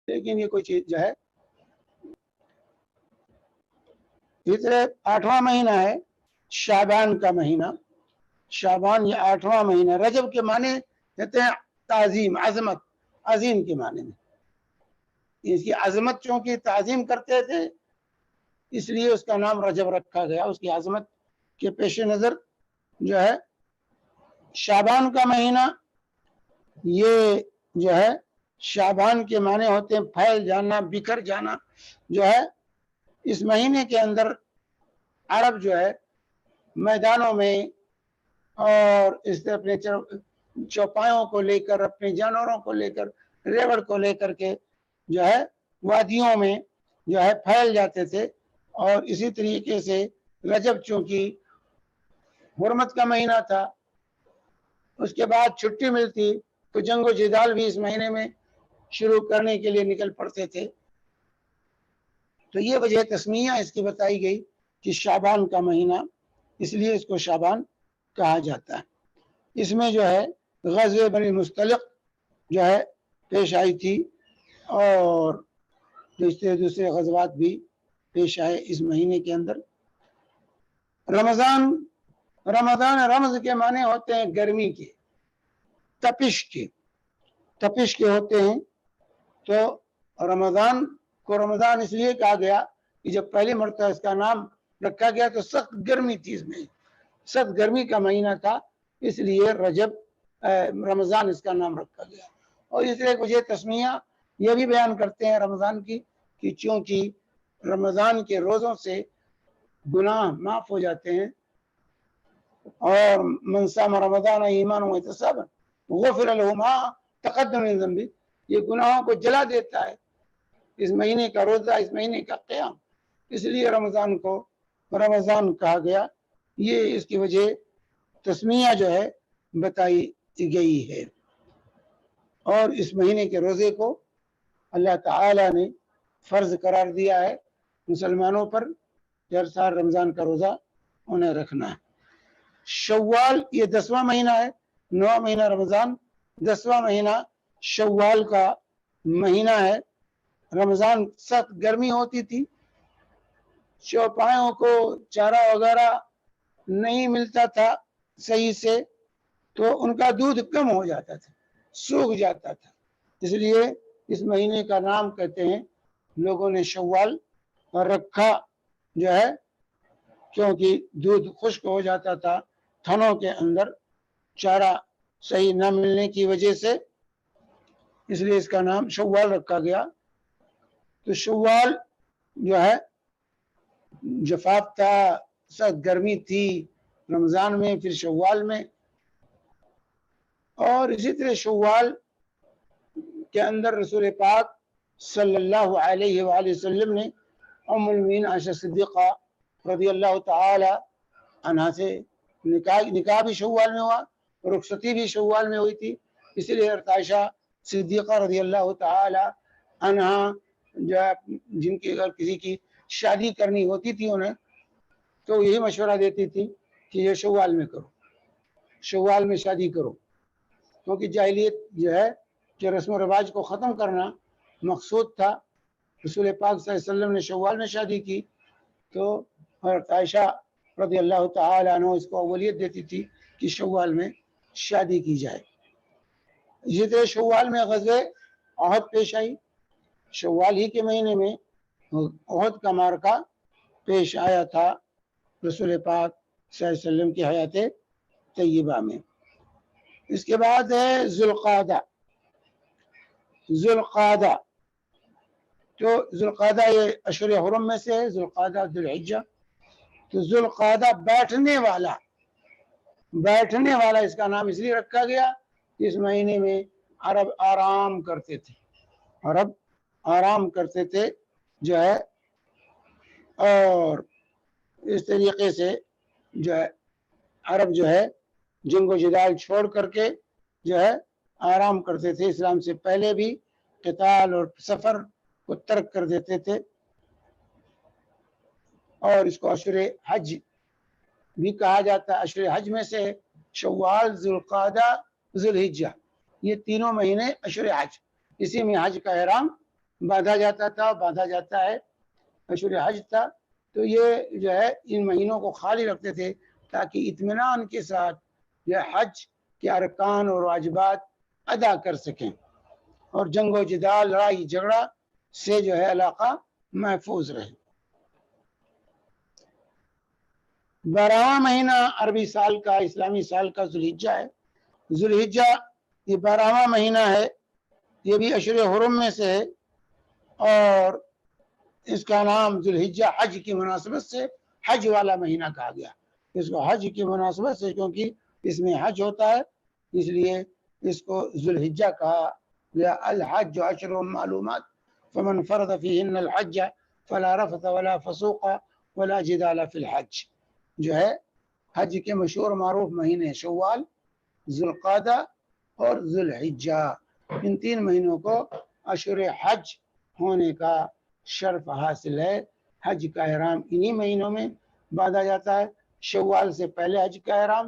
لیکن یہ کوئی چیز جو ہے اس طرح آٹھواں مہینہ ہے شعبان کا مہینہ۔ شعبان یہ آٹھواں مہینہ، رجب کے معنی کہتے ہیں تعظیم، عظمت، عظیم کے معنی میں، اس کی عظمت چونکہ تعظیم کرتے تھے اس لیے اس کا نام رجب رکھا گیا، اس کی عظمت کے پیش نظر جو ہے۔ شعبان کا مہینہ یہ جو ہے شعبان کے معنی ہوتے ہیں پھیل جانا، بکھر جانا جو ہے۔ اس مہینے کے اندر عرب جو ہے میدانوں میں اور اس سے اپنے چوپایوں کو لے کر، اپنے جانوروں کو لے کر، ریوڑ کو لے کر کے جو ہے وادیوں میں جو ہے پھیل جاتے تھے، اور اسی طریقے سے رجب چونکہ حرمت کا مہینہ تھا، اس کے بعد چھٹی ملتی تو جنگ و جدال بھی اس مہینے میں شروع کرنے کے لیے نکل پڑتے تھے۔ تو یہ وجہ تسمیہ اس کی بتائی گئی کہ شعبان کا مہینہ، اس لیے اس کو شعبان کہا جاتا ہے۔ اس میں جو ہے غزوہ بنی مستلق جو ہے پیش آئی تھی، اور دوسرے غزوات بھی پیش آئے اس مہینے کے اندر۔ رمضان رمض کے معنی ہوتے ہیں گرمی کے، تپش کے ہوتے ہیں۔ تو رمضان کو رمضان اس لیے کہا گیا کہ جب پہلی مرتبہ اس کا نام رکھا گیا تو سخت گرمی تھی، اس میں سخت گرمی کا مہینہ تھا، اس لیے رمضان اس کا نام رکھا گیا۔ اور اس طرح وجہ تسمیہ یہ بھی بیان کرتے ہیں رمضان کی کہ چونکہ رمضان کے روزوں سے گناہ معاف ہو جاتے ہیں، اور من صام رمضان ایمانا واحتسابا غفر له ما تقدم من ذنبه، یہ گناہوں کو جلا دیتا ہے اس مہینے کا روزہ، اس مہینے کا قیام، اس لیے رمضان کو رمضان کہا گیا۔ یہ اس کی وجہ تسمیہ جو ہے بتائی گئی ہے۔ اور اس مہینے کے روزے کو اللہ تعالی نے فرض قرار دیا ہے مسلمانوں پر، ہر سال رمضان کا روزہ انہیں رکھنا ہے۔ شوال یہ 10واں مہینہ ہے، 9واں مہینہ رمضان، 10واں مہینہ شوال کا مہینہ ہے۔ رمضان سخت گرمی ہوتی تھی، چوپایوں کو چارہ وغیرہ نہیں ملتا تھا صحیح سے، تو ان کا دودھ کم ہو جاتا تھا، سوکھ جاتا تھا، اس لیے اس مہینے کا نام کہتے ہیں لوگوں نے شوال رکھا جو ہے کیونکہ دودھ خشک ہو جاتا تھا تھنوں کے اندر چارہ صحیح نہ ملنے کی وجہ سے، اس لیے اس کا نام شوال رکھا گیا۔ تو شوال جو ہے جفاف تھا، سخت گرمی تھی رمضان میں، پھر شوال میں، اور اسی طرح شوال کے اندر رسول پاک صلی اللہ علیہ وآلہ وسلم نے ام المؤمنین عائشہ صدیقہ رضی اللہ تعالی عنہا سے نکاح بھی شوال میں ہوا، رخصتی بھی شوال میں ہوئی تھی، اسی لیے حضرت عائشہ صدیقہ رضی اللہ تعالی عنہا جن کی اگر کسی کی شادی کرنی ہوتی تھی انہیں تو یہی مشورہ دیتی تھی کہ یہ شوال میں کرو، شوال میں شادی کرو، کیونکہ جاہلیت جو ہے کہ رسم و رواج کو ختم کرنا مقصود تھا۔ رسول پاک صلی اللہ علیہ وسلم نے شوال میں شادی کی تو حضرت عائشہ رضی اللہ تعالی عنہ اس کو اولیت دیتی تھی کہ شوال میں شادی کی جائے۔ اسی طرح شوال میں غزوہ احد پیش آئی، شوال ہی کے مہینے میں احد کا معرکہ پیش آیا تھا رسول پاک صلی اللہ علیہ وسلم کی حیات طیبہ میں۔ اس کے بعد ہے ذوالقعدہ۔ ذوالقعدہ تو ذوالقعدہ یہ اشہر حرم میں سے ہے، ذوالقعدہ ذوالحجہ۔ تو ذوالقعدہ بیٹھنے والا اس کا نام اس لیے رکھا گیا کہ اس مہینے میں عرب آرام کرتے تھے، عرب آرام کرتے تھے جو ہے، اور اس طریقے سے جو ہے عرب جو ہے جنگ و جدال چھوڑ کر کے جو ہے آرام کرتے تھے، اسلام سے پہلے بھی قتال اور سفر کو ترک کر دیتے تھے، اور اس کو اشہر حج بھی کہا جاتا ہے۔ اشہر حج میں سے شوال، ذوالقعدہ، ذوالحجہ، یہ تینوں مہینے اشہر حج، اسی میں حج کا احرام باندھا جاتا تھا، باندھا جاتا ہے، اشہر حج تھا۔ تو یہ جو ہے ان مہینوں کو خالی رکھتے تھے تاکہ اطمینان کے ساتھ یہ حج کے ارکان اور واجبات ادا کر سکیں، اور جنگ و جدال، لڑائی جھگڑا سے جو ہے علاقہ محفوظ رہے۔ 12واں مہینہ عربی سال کا، اسلامی سال کا ذوالحجہ ہے۔ ذوالحجہ یہ 12واں مہینہ ہے، یہ بھی اشہر حرم میں سے ہے، اور اس کا نام ذوالحجہ حج کی مناسبت سے حج والا مہینہ کہا گیا، اس کو حج کی مناسبت سے، کیونکہ اس میں حج ہوتا ہے اس لیے اس کو ذوالحجہ کہا گیا۔ الحج اشہر معلومات فمن فرض فیہن الحج فلا رفث ولا فسوق ولا جدال فی الحج، جو ہے حج کے مشہور معروف مہینے شوال، ذوالقعدہ اور ذوالحجہ، ان تین مہینوں کو اشہر حج ہونے کا شرف حاصل ہے۔ حج کا احرام انہی مہینوں میں باندھا جاتا ہے، شوال سے پہلے حج کا احرام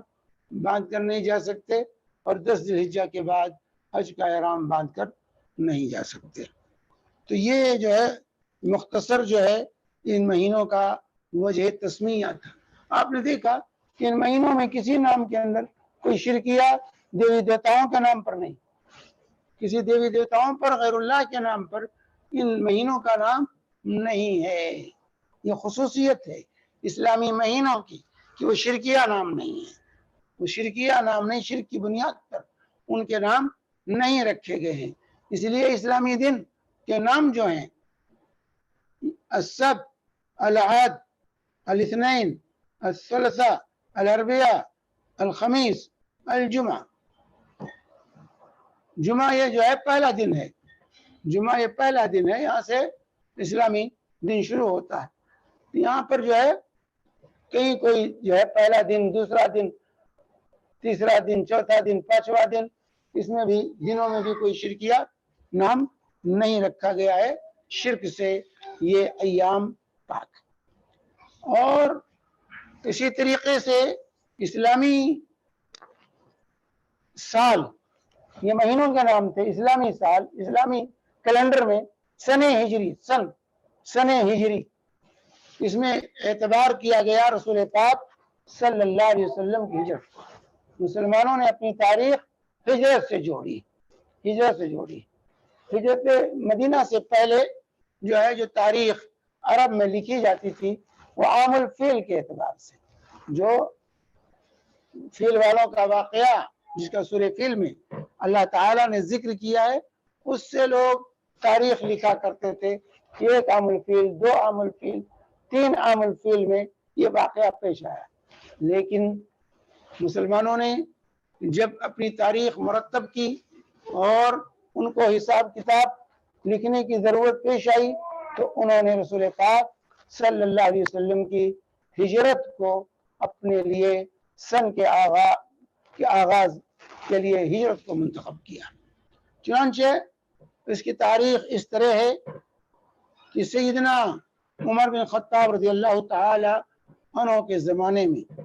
باندھ کر نہیں جا سکتے، اور 10 ذوالحجہ کے بعد حج کا احرام باندھ کر نہیں جا سکتے۔ تو یہ جو ہے مختصر جو ہے ان مہینوں کا وجہ تسمیہ تھا۔ آپ نے دیکھا کہ ان مہینوں میں کسی نام کے اندر کوئی شرکیہ دیوی دیوتاؤں کے نام پر نہیں، کسی دیوی دیوتاؤں پر، غیر اللہ کے نام پر ان مہینوں کا نام نہیں ہے۔ یہ خصوصیت ہے اسلامی مہینوں کی کہ وہ شرکیہ نام نہیں ہے، وہ شرکیہ نام نہیں، شرک کی بنیاد پر ان کے نام نہیں رکھے گئے ہیں۔ اس لیے اسلامی دن کے نام جو ہیں السبت، الاحد، الاثنین، الثلاثاء، الاربعاء، الخمیس، الجمعہ، جمعہ یہ جو ہے پہلا دن ہے، جمعہ یہ پہلا دن ہے، یہاں سے اسلامی دن شروع ہوتا ہے۔ یہاں پر جو ہے کہیں کوئی جو ہے پہلا دن، دوسرا دن، تیسرا دن، چوتھا دن، پانچواں دن، اس میں بھی دنوں میں بھی کوئی شرکیہ نام نہیں رکھا گیا ہے، شرک سے یہ ایام پاک۔ اور اسی طریقے سے اسلامی سال، یہ مہینوں کے نام تھے، اسلامی سال، اسلامی کیلنڈر میں سن ہجری، سن ہجری، اس میں اعتبار کیا گیا رسول پاک صلی اللہ علیہ وسلم کی ہجرت۔ مسلمانوں نے اپنی تاریخ ہجرت سے جوڑی، ہجرت سے جوڑی۔ ہجرت مدینہ سے پہلے جو تاریخ عرب میں لکھی جاتی تھی وہ عام الفیل کے اعتبار سے، جو فیل والوں کا واقعہ جس کا سورہ فیل میں اللہ تعالیٰ نے ذکر کیا ہے، اس سے لوگ تاریخ لکھا کرتے تھے کہ 1 عام الفیل، 2 عام الفیل، 3 عام الفیل میں یہ واقعہ پیش آیا۔ لیکن مسلمانوں نے جب اپنی تاریخ مرتب کی اور ان کو حساب کتاب لکھنے کی ضرورت پیش آئی تو انہوں نے رسول پاک صلی اللہ علیہ وسلم کی ہجرت کو اپنے لیے سن کے آغاز کے لیے ہجرت کو منتخب کیا۔ چنانچہ اس کی تاریخ اس طرح ہے کہ سیدنا عمر بن خطاب رضی اللہ تعالی عنہ کے زمانے میں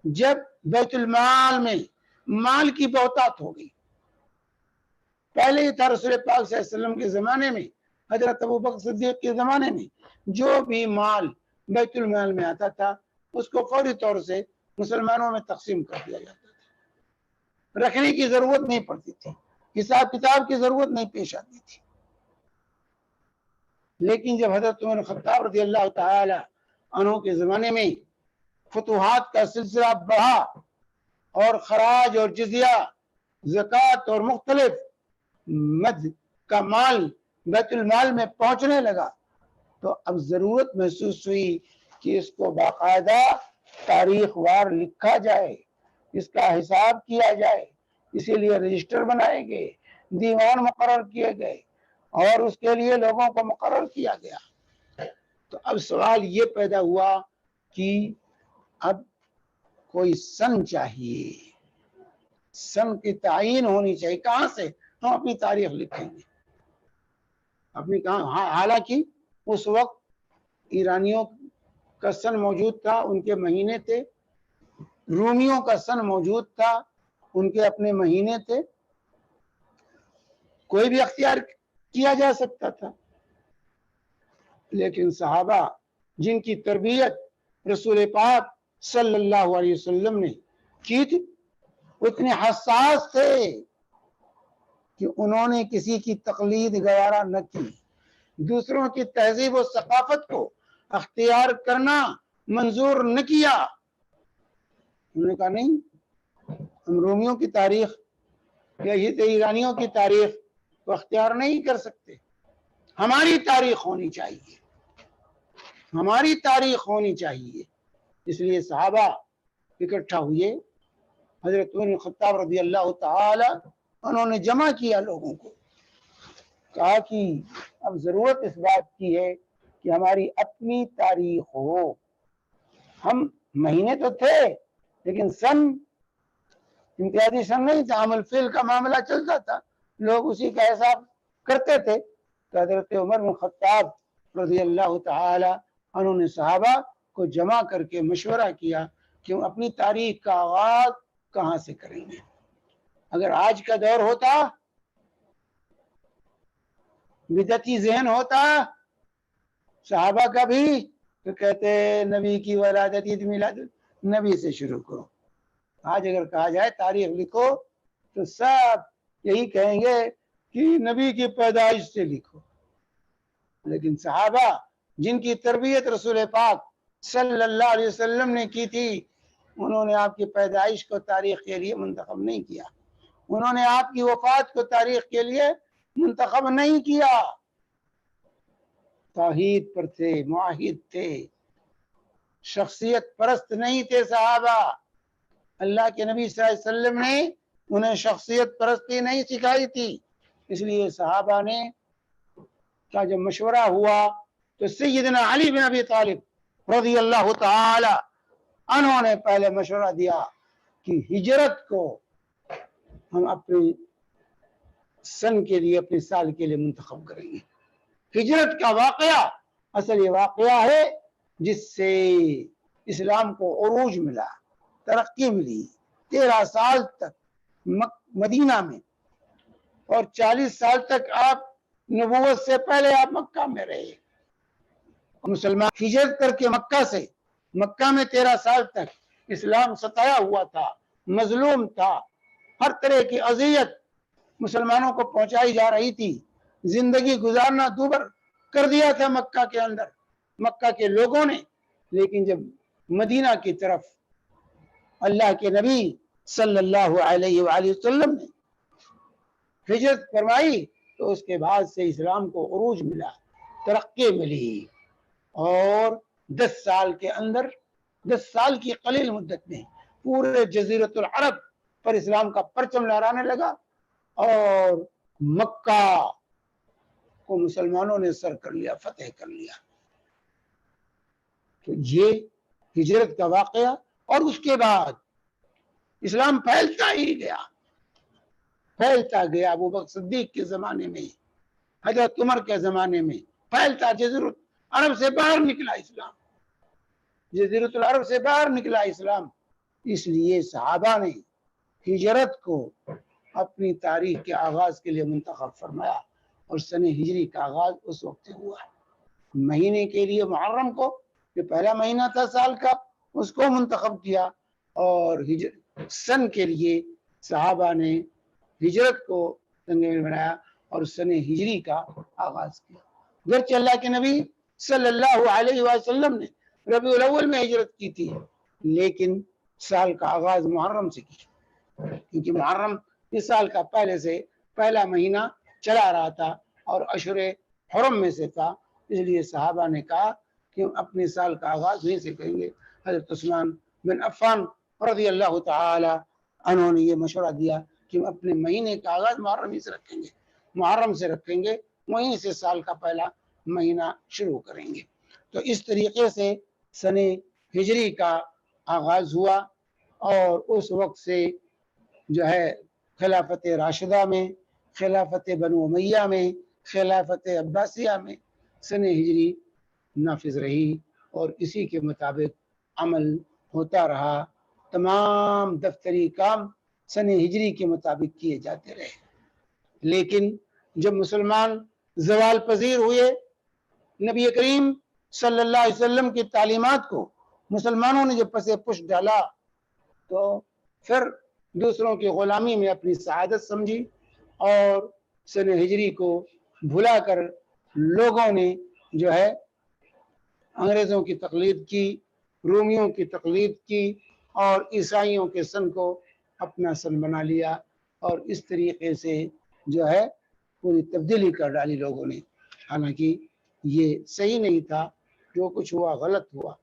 جب بیت المال میں مال کی بہتات ہو گئی، پہلے ہی تھا رسول پاک صلی اللہ علیہ وسلم کے زمانے میں، حضرت ابوبکر صدیق کے زمانے میں جو بھی مال بیت المال میں آتا تھا اس کو فوری طور سے مسلمانوں میں تقسیم کر دیا جاتا تھا، رکھنے کی ضرورت نہیں پڑتی تھی، حساب کتاب کی ضرورت نہیں پیش آتی تھی۔ لیکن جب حضرت عمر خطاب رضی اللہ تعالی عنہ کے زمانے میں فتوحات کا سلسلہ بڑھا اور خراج اور جزیہ، زکوٰۃ اور مختلف مد کا مال بیت المال میں پہنچنے لگا تو اب ضرورت محسوس ہوئی کہ اس کو باقاعدہ تاریخ وار لکھا جائے، اس کا حساب کیا جائے۔ اسی لیے رجسٹر بنائے گئے، دیوان مقرر کیے گئے اور اس کے لیے لوگوں کو مقرر کیا گیا۔ تو اب سوال یہ پیدا ہوا کہ اب کوئی سن چاہیے، سن کی تعین ہونی چاہیے، کہاں سے ہم اپنی تاریخ لکھیں گے، اپنی کہاں؟ حالانکہ اس وقت ایرانیوں کا سن موجود تھا، ان کے مہینے تھے، رومیوں کا سن موجود تھا، ان کے اپنے مہینے تھے، کوئی بھی اختیار کیا جا سکتا تھا۔ لیکن صحابہ جن کی تربیت رسول پاک صلی اللہ علیہ وسلم نے کی تھی اتنے حساس تھے کہ انہوں نے کسی کی تقلید گوارا نہ کی، دوسروں کی تہذیب و ثقافت کو اختیار کرنا منظور نہ کیا۔ انہوں نے کہا نہیں، ہم رومیوں کی تاریخ یا ایرانیوں کی تاریخ کو اختیار نہیں کر سکتے، ہماری تاریخ ہونی چاہیے، ہماری تاریخ ہونی چاہیے۔ اس لیے صحابہ اکٹھا ہوئے، حضرت عمر بن خطاب رضی اللہ تعالی انہوں نے جمع کیا لوگوں کو، کہا کہ اب ضرورت اس بات کی ہے کہ ہماری اپنی تاریخ ہو۔ ہم مہینے تو تھے لیکن سن امتیازی سن نہیں تھا، عام الفیل کا معاملہ چلتا تھا، لوگ اسی کا حساب کرتے تھے۔ تو حضرت عمر بن خطاب رضی اللہ تعالی انہوں نے صحابہ کو جمع کر کے مشورہ کیا کہ ہم اپنی تاریخ کا آغاز کہاں سے کریں گے۔ اگر آج کا دور ہوتا، بدعتی ذہن ہوتا صحابہ کا بھی، تو کہتے نبی کی ولادت عید میلاد نبی سے شروع کرو۔ آج اگر کہا جائے تاریخ لکھو تو سب یہی کہیں گے کہ نبی کی پیدائش سے لکھو۔ لیکن صحابہ جن کی تربیت رسول پاک صلی اللہ علیہ وسلم نے کی تھی، انہوں نے آپ کی پیدائش کو تاریخ کے لیے منتخب نہیں کیا، انہوں نے آپ کی وفات کو تاریخ کے لیے منتخب نہیں کیا۔ توحید پر تھے، معاہد تھے، شخصیت پرست نہیں تھے صحابہ۔ اللہ کے نبی صلی اللہ علیہ وسلم نے انہیں شخصیت پرستی نہیں سکھائی تھی۔ اس لیے صحابہ نے کا جب مشورہ ہوا تو سیدنا علی بن ابی طالب رضی اللہ تعالی انہوں نے پہلے مشورہ دیا کہ ہجرت کو ہم اپنے سن کے لیے، اپنے سال کے لیے منتخب کریں گے۔ ہجرت کا واقعہ اصل یہ واقعہ ہے جس سے اسلام کو عروج ملا، ترقی ملی۔ 13 سال تک مدینہ میں اور 40 سال تک آپ نبوت سے پہلے آپ مکہ میں رہے۔ مسلمان ہجرت کر کے مکہ سے، مکہ میں 13 سال تک اسلام ستایا ہوا تھا، مظلوم تھا، ہر طرح کی اذیت مسلمانوں کو پہنچائی جا رہی تھی، زندگی گزارنا دوبر کر دیا تھا مکہ کے اندر مکہ کے لوگوں نے، لیکن جب مدینہ کی طرف اللہ کے نبی صلی اللہ علیہ وآلہ وسلم نے ہجرت فرمائی تو اس کے بعد سے اسلام کو عروج ملا، ترقی ملی، اور 10 سال کے اندر 10 سال کی قلیل مدت میں پورے جزیرۃ العرب پر اسلام کا پرچم لہرانے لگا، اور مکہ کو مسلمانوں نے سر کر لیا، فتح کر لیا۔ تو یہ ہجرت کا واقعہ، اور اس کے بعد اسلام پھیلتا ہی گیا، پھیلتا گیا۔ ابو بکر صدیق کے زمانے میں، حضرت عمر کے زمانے میں پھیلتا، جزیرۃ عرب سے باہر نکلا اسلام، جزیرۃ العرب سے باہر نکلا اسلام۔ اس لیے صحابہ نے ہجرت کو اپنی تاریخ کے آغاز کے لیے منتخب فرمایا، اور سن ہجری کا آغاز اس وقت سے ہوا۔ مہینے کے لیے محرم کو، جو پہلا مہینہ تھا سال کا، اس کو منتخب کیا، اور سن کے لیے صحابہ نے ہجرت کو سنگ بنایا اور سن ہجری کا آغاز کیا۔ گرچہ اللہ کے نبی صلی اللہ علیہ وسلم نے ربیع الاول میں ہجرت کی تھی، لیکن سال کا آغاز محرم سے کیا، کیونکہ محرم اس سال کا پہلے سے پہلا مہینہ چلا رہا تھا اور اشہر حرم میں سے تھا، اس لیے صحابہ نے کہا کہ ہم اپنے سال کا آغاز وہیں سے کریں گے۔ حضرت عثمان بن عفان رضی اللہ تعالی عنہ نے یہ مشورہ دیا کہ ہم اپنے مہینے کا آغاز محرم ہی سے رکھیں گے، محرم سے رکھیں گے، وہیں سے سال کا پہلا مہینہ شروع کریں گے۔ تو اس طریقے سے سن ہجری کا آغاز ہوا، اور اس وقت سے جو ہے خلافت راشدہ میں، خلافت بنو امیہ میں، خلافت عباسیہ میں سن ہجری نافذ رہی، اور اسی کے مطابق عمل ہوتا رہا۔ تمام دفتری کام سن ہجری کے مطابق کیے جاتے رہے۔ لیکن جب مسلمان زوال پذیر ہوئے، نبی کریم صلی اللہ علیہ وسلم کی تعلیمات کو مسلمانوں نے جب پسے پش ڈالا، تو پھر دوسروں کی غلامی میں اپنی سعادت سمجھی، اور سن ہجری کو بھلا کر لوگوں نے جو ہے انگریزوں کی تقلید کی، رومیوں کی تقلید کی، اور عیسائیوں کے سن کو اپنا سن بنا لیا، اور اس طریقے سے جو ہے پوری تبدیلی کر ڈالی لوگوں نے۔ حالانکہ یہ صحیح نہیں تھا، جو کچھ ہوا غلط ہوا۔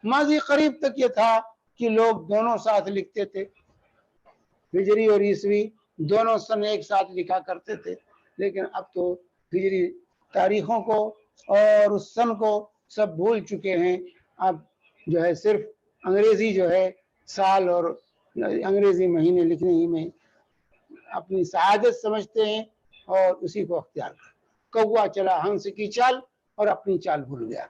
ماضی قریب تک یہ تھا کہ لوگ دونوں ساتھ لکھتے تھے، ہجری اور عیسوی دونوں سن ایک ساتھ لکھا کرتے تھے، لیکن اب تو ہجری تاریخوں کو اور اس سن کو سب بھول چکے ہیں۔ اب جو ہے صرف انگریزی جو ہے سال اور انگریزی مہینے لکھنے ہی میں اپنی سعادت سمجھتے ہیں، اور اسی کو اختیار کر کوا چلا ہنس کی چال، اور اپنی چال بھول گیا۔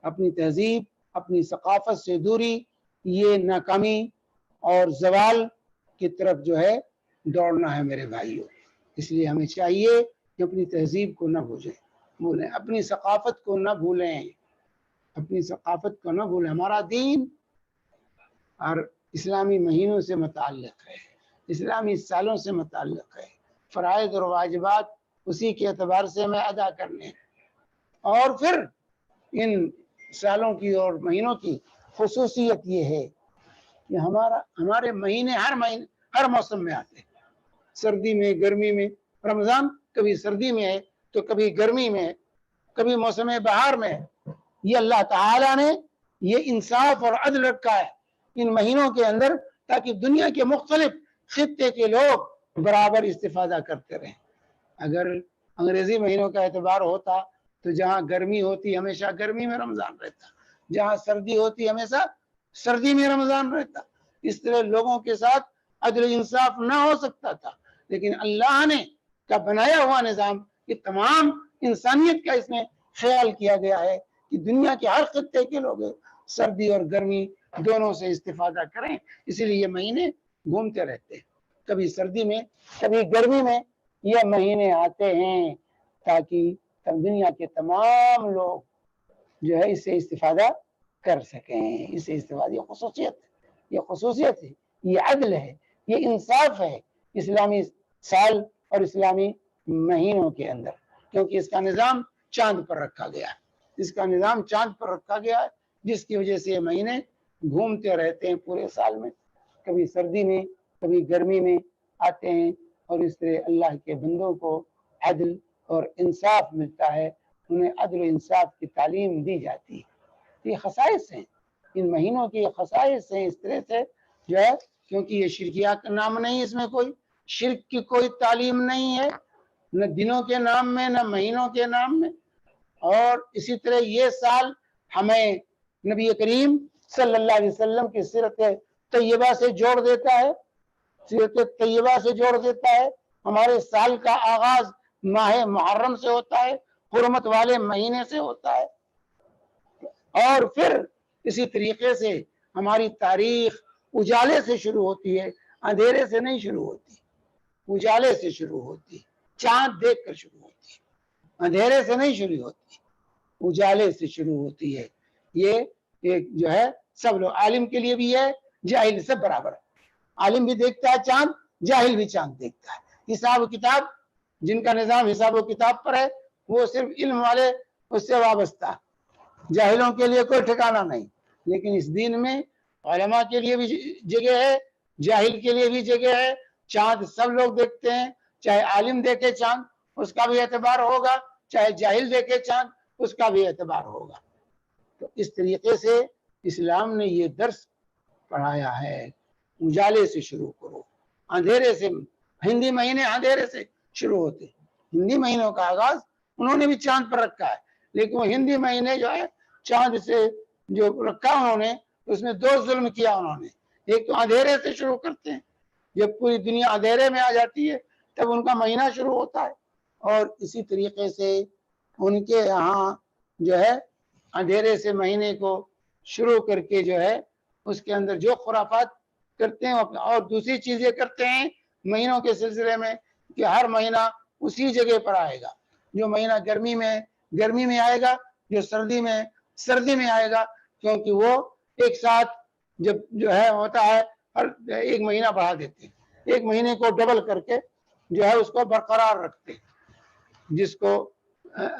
اپنی تہذیب، اپنی ثقافت سے دوری، یہ ناکامی اور زوال کی طرف جو ہے دوڑنا ہے میرے بھائیوں۔ اس لیے ہمیں چاہیے کہ اپنی تہذیب کو نہ بھولیں، اپنی ثقافت کو نہ بھولیں، اپنی ثقافت کو نہ بھولیں۔ ہمارا دین اور اسلامی مہینوں سے متعلق ہے، اسلامی سالوں سے متعلق ہے، فرائض اور واجبات اسی کے اعتبار سے ہمیں ادا کرنے، اور پھر ان سالوں کی اور مہینوں کی خصوصیت یہ ہے کہ ہمارے مہینے ہر موسم میں آتے ہیں، سردی میں، گرمی میں۔ رمضان کبھی سردی میں ہے تو کبھی گرمی میں ہے، کبھی موسم بہار میں ہے۔ یہ اللہ تعالیٰ نے یہ انصاف اور عدل رکھا ہے ان مہینوں کے اندر، تاکہ دنیا کے مختلف خطے کے لوگ برابر استفادہ کرتے رہیں۔ اگر انگریزی مہینوں کا اعتبار ہوتا تو جہاں گرمی ہوتی ہمیشہ گرمی میں رمضان رہتا، جہاں سردی ہوتی ہمیشہ سردی میں رمضان رہتا۔ اس طرح لوگوں کے ساتھ عدل انصاف نہ ہو سکتا تھا، لیکن اللہ نے کا بنایا ہوا نظام، یہ تمام انسانیت کا اس میں خیال کیا گیا ہے کہ دنیا کے ہر خطے کے لوگ سردی اور گرمی دونوں سے استفادہ کریں۔ اسی لیے یہ مہینے گھومتے رہتے ہیں، کبھی سردی میں کبھی گرمی میں یہ مہینے آتے ہیں، تاکہ دنیا کے تمام لوگ جو ہے اس سے استفادہ کر سکیں۔ اس سے استفادہ، یہ خصوصیت ہے، یہ عدل ہے، یہ انصاف ہے۔ اسلامی سال اور اسلامی مہینوں کے اندر، کیونکہ اس کا نظام چاند پر رکھا گیا ہے، اس کا نظام چاند پر رکھا گیا ہے، جس کی وجہ سے یہ مہینے گھومتے رہتے ہیں پورے سال میں، کبھی سردی میں کبھی گرمی میں آتے ہیں، اور اس طرح اللہ کے بندوں کو عدل اور انصاف ملتا ہے، انہیں عدل و انصاف کی تعلیم دی جاتی ہے۔ یہ خصائص ہیں، ان مہینوں کی خصائص ہیں اس طرح سے جو ہے، کیونکہ یہ شرکیات کا نام نہیں، اس میں کوئی شرک کی کوئی تعلیم نہیں ہے، نہ دنوں کے نام میں نہ مہینوں کے نام میں۔ اور اسی طرح یہ سال ہمیں نبی کریم صلی اللہ علیہ وسلم کی سیرت طیبہ سے جوڑ دیتا ہے، سیرت طیبہ سے جوڑ دیتا ہے۔ ہمارے سال کا آغاز ماہ محرم سے ہوتا ہے، حرمت والے مہینے سے ہوتا ہے، اور پھر اسی طریقے سے ہماری تاریخ اجالے سے شروع ہوتی ہے، اندھیرے سے نہیں شروع ہوتی، اجالے سے شروع ہوتی، چاند دیکھ کر شروع ہوتی ہے، اندھیرے سے نہیں شروع ہوتی، اجالے سے شروع ہوتی ہے۔ یہ ایک جو ہے سب لوگ، عالم کے لیے بھی ہے، جاہل سب برابر ہے، عالم بھی دیکھتا ہے چاند، جاہل بھی چاند دیکھتا ہے۔ حساب و کتاب، جن کا نظام حساب و کتاب پر ہے وہ صرف علم والے اس سے وابستہ، جاہلوں کے لیے کوئی ٹھکانہ نہیں۔ لیکن اس دین میں علماء کے لیے بھی جگہ ہے، جاہل کے لیے بھی جگہ ہے، چاند سب لوگ دیکھتے ہیں، چاہے عالم دیکھے چاند اس کا بھی اعتبار ہوگا، چاہے جاہل دیکھے چاند اس کا بھی اعتبار ہوگا۔ تو اس طریقے سے اسلام نے یہ درس پڑھایا ہے، اجالے سے شروع کرو، اندھیرے سے۔ ہندی مہینے اندھیرے سے شروع ہوتے، ہندی مہینوں کا آغاز انہوں نے بھی چاند پر رکھا ہے، لیکن وہ ہندی مہینے جو ہے چاند سے جو رکھا انہوں نے، اس میں دو ظلم کیا انہوں نے۔ ایک تو اندھیرے سے شروع کرتے ہیں، جب پوری دنیا اندھیرے میں آ جاتی ہے تب ان کا مہینہ شروع ہوتا ہے، اور اسی طریقے سے ان کے یہاں جو ہے اندھیرے سے مہینے کو شروع کر کے جو ہے اس کے اندر جو خرافات کرتے ہیں اور دوسری چیزیں کرتے ہیں مہینوں کے سلسلے میں، کہ ہر مہینہ اسی جگہ پر آئے گا، جو مہینہ گرمی میں آئے گا، جو سردی میں آئے گا، کیونکہ وہ ایک ساتھ جب جو ہے ہوتا ہے ہر ایک مہینہ بڑھا دیتے ہیں، ایک مہینے کو ڈبل کر کے جو ہے اس کو برقرار رکھتے ہیں، جس کو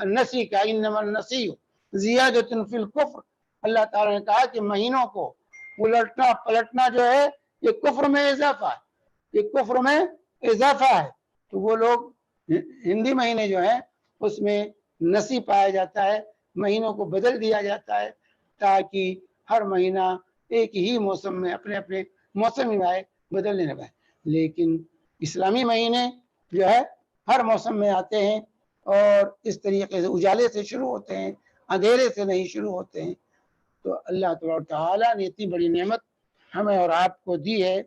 نسی کا انما النسی زیادۃ فی الکفر، اللہ تعالیٰ نے کہا کہ مہینوں کو الٹنا پلٹنا جو ہے یہ کفر میں اضافہ ہے، یہ کفر میں اضافہ ہے۔ تو وہ لوگ ہندی مہینے جو ہیں اس میں نسی پایا جاتا ہے، مہینوں کو بدل دیا جاتا ہے تاکہ ہر مہینہ ایک ہی موسم میں اپنے اپنے موسم میں آئے، بدلنے نہ پائے۔ لیکن اسلامی مہینے جو ہے ہر موسم میں آتے ہیں، اور اس طریقے سے اجالے سے شروع ہوتے ہیں، اندھیرے سے نہیں شروع ہوتے ہیں۔ تو اللہ تبارک تعالیٰ نے اتنی بڑی نعمت ہمیں اور آپ کو دی ہے،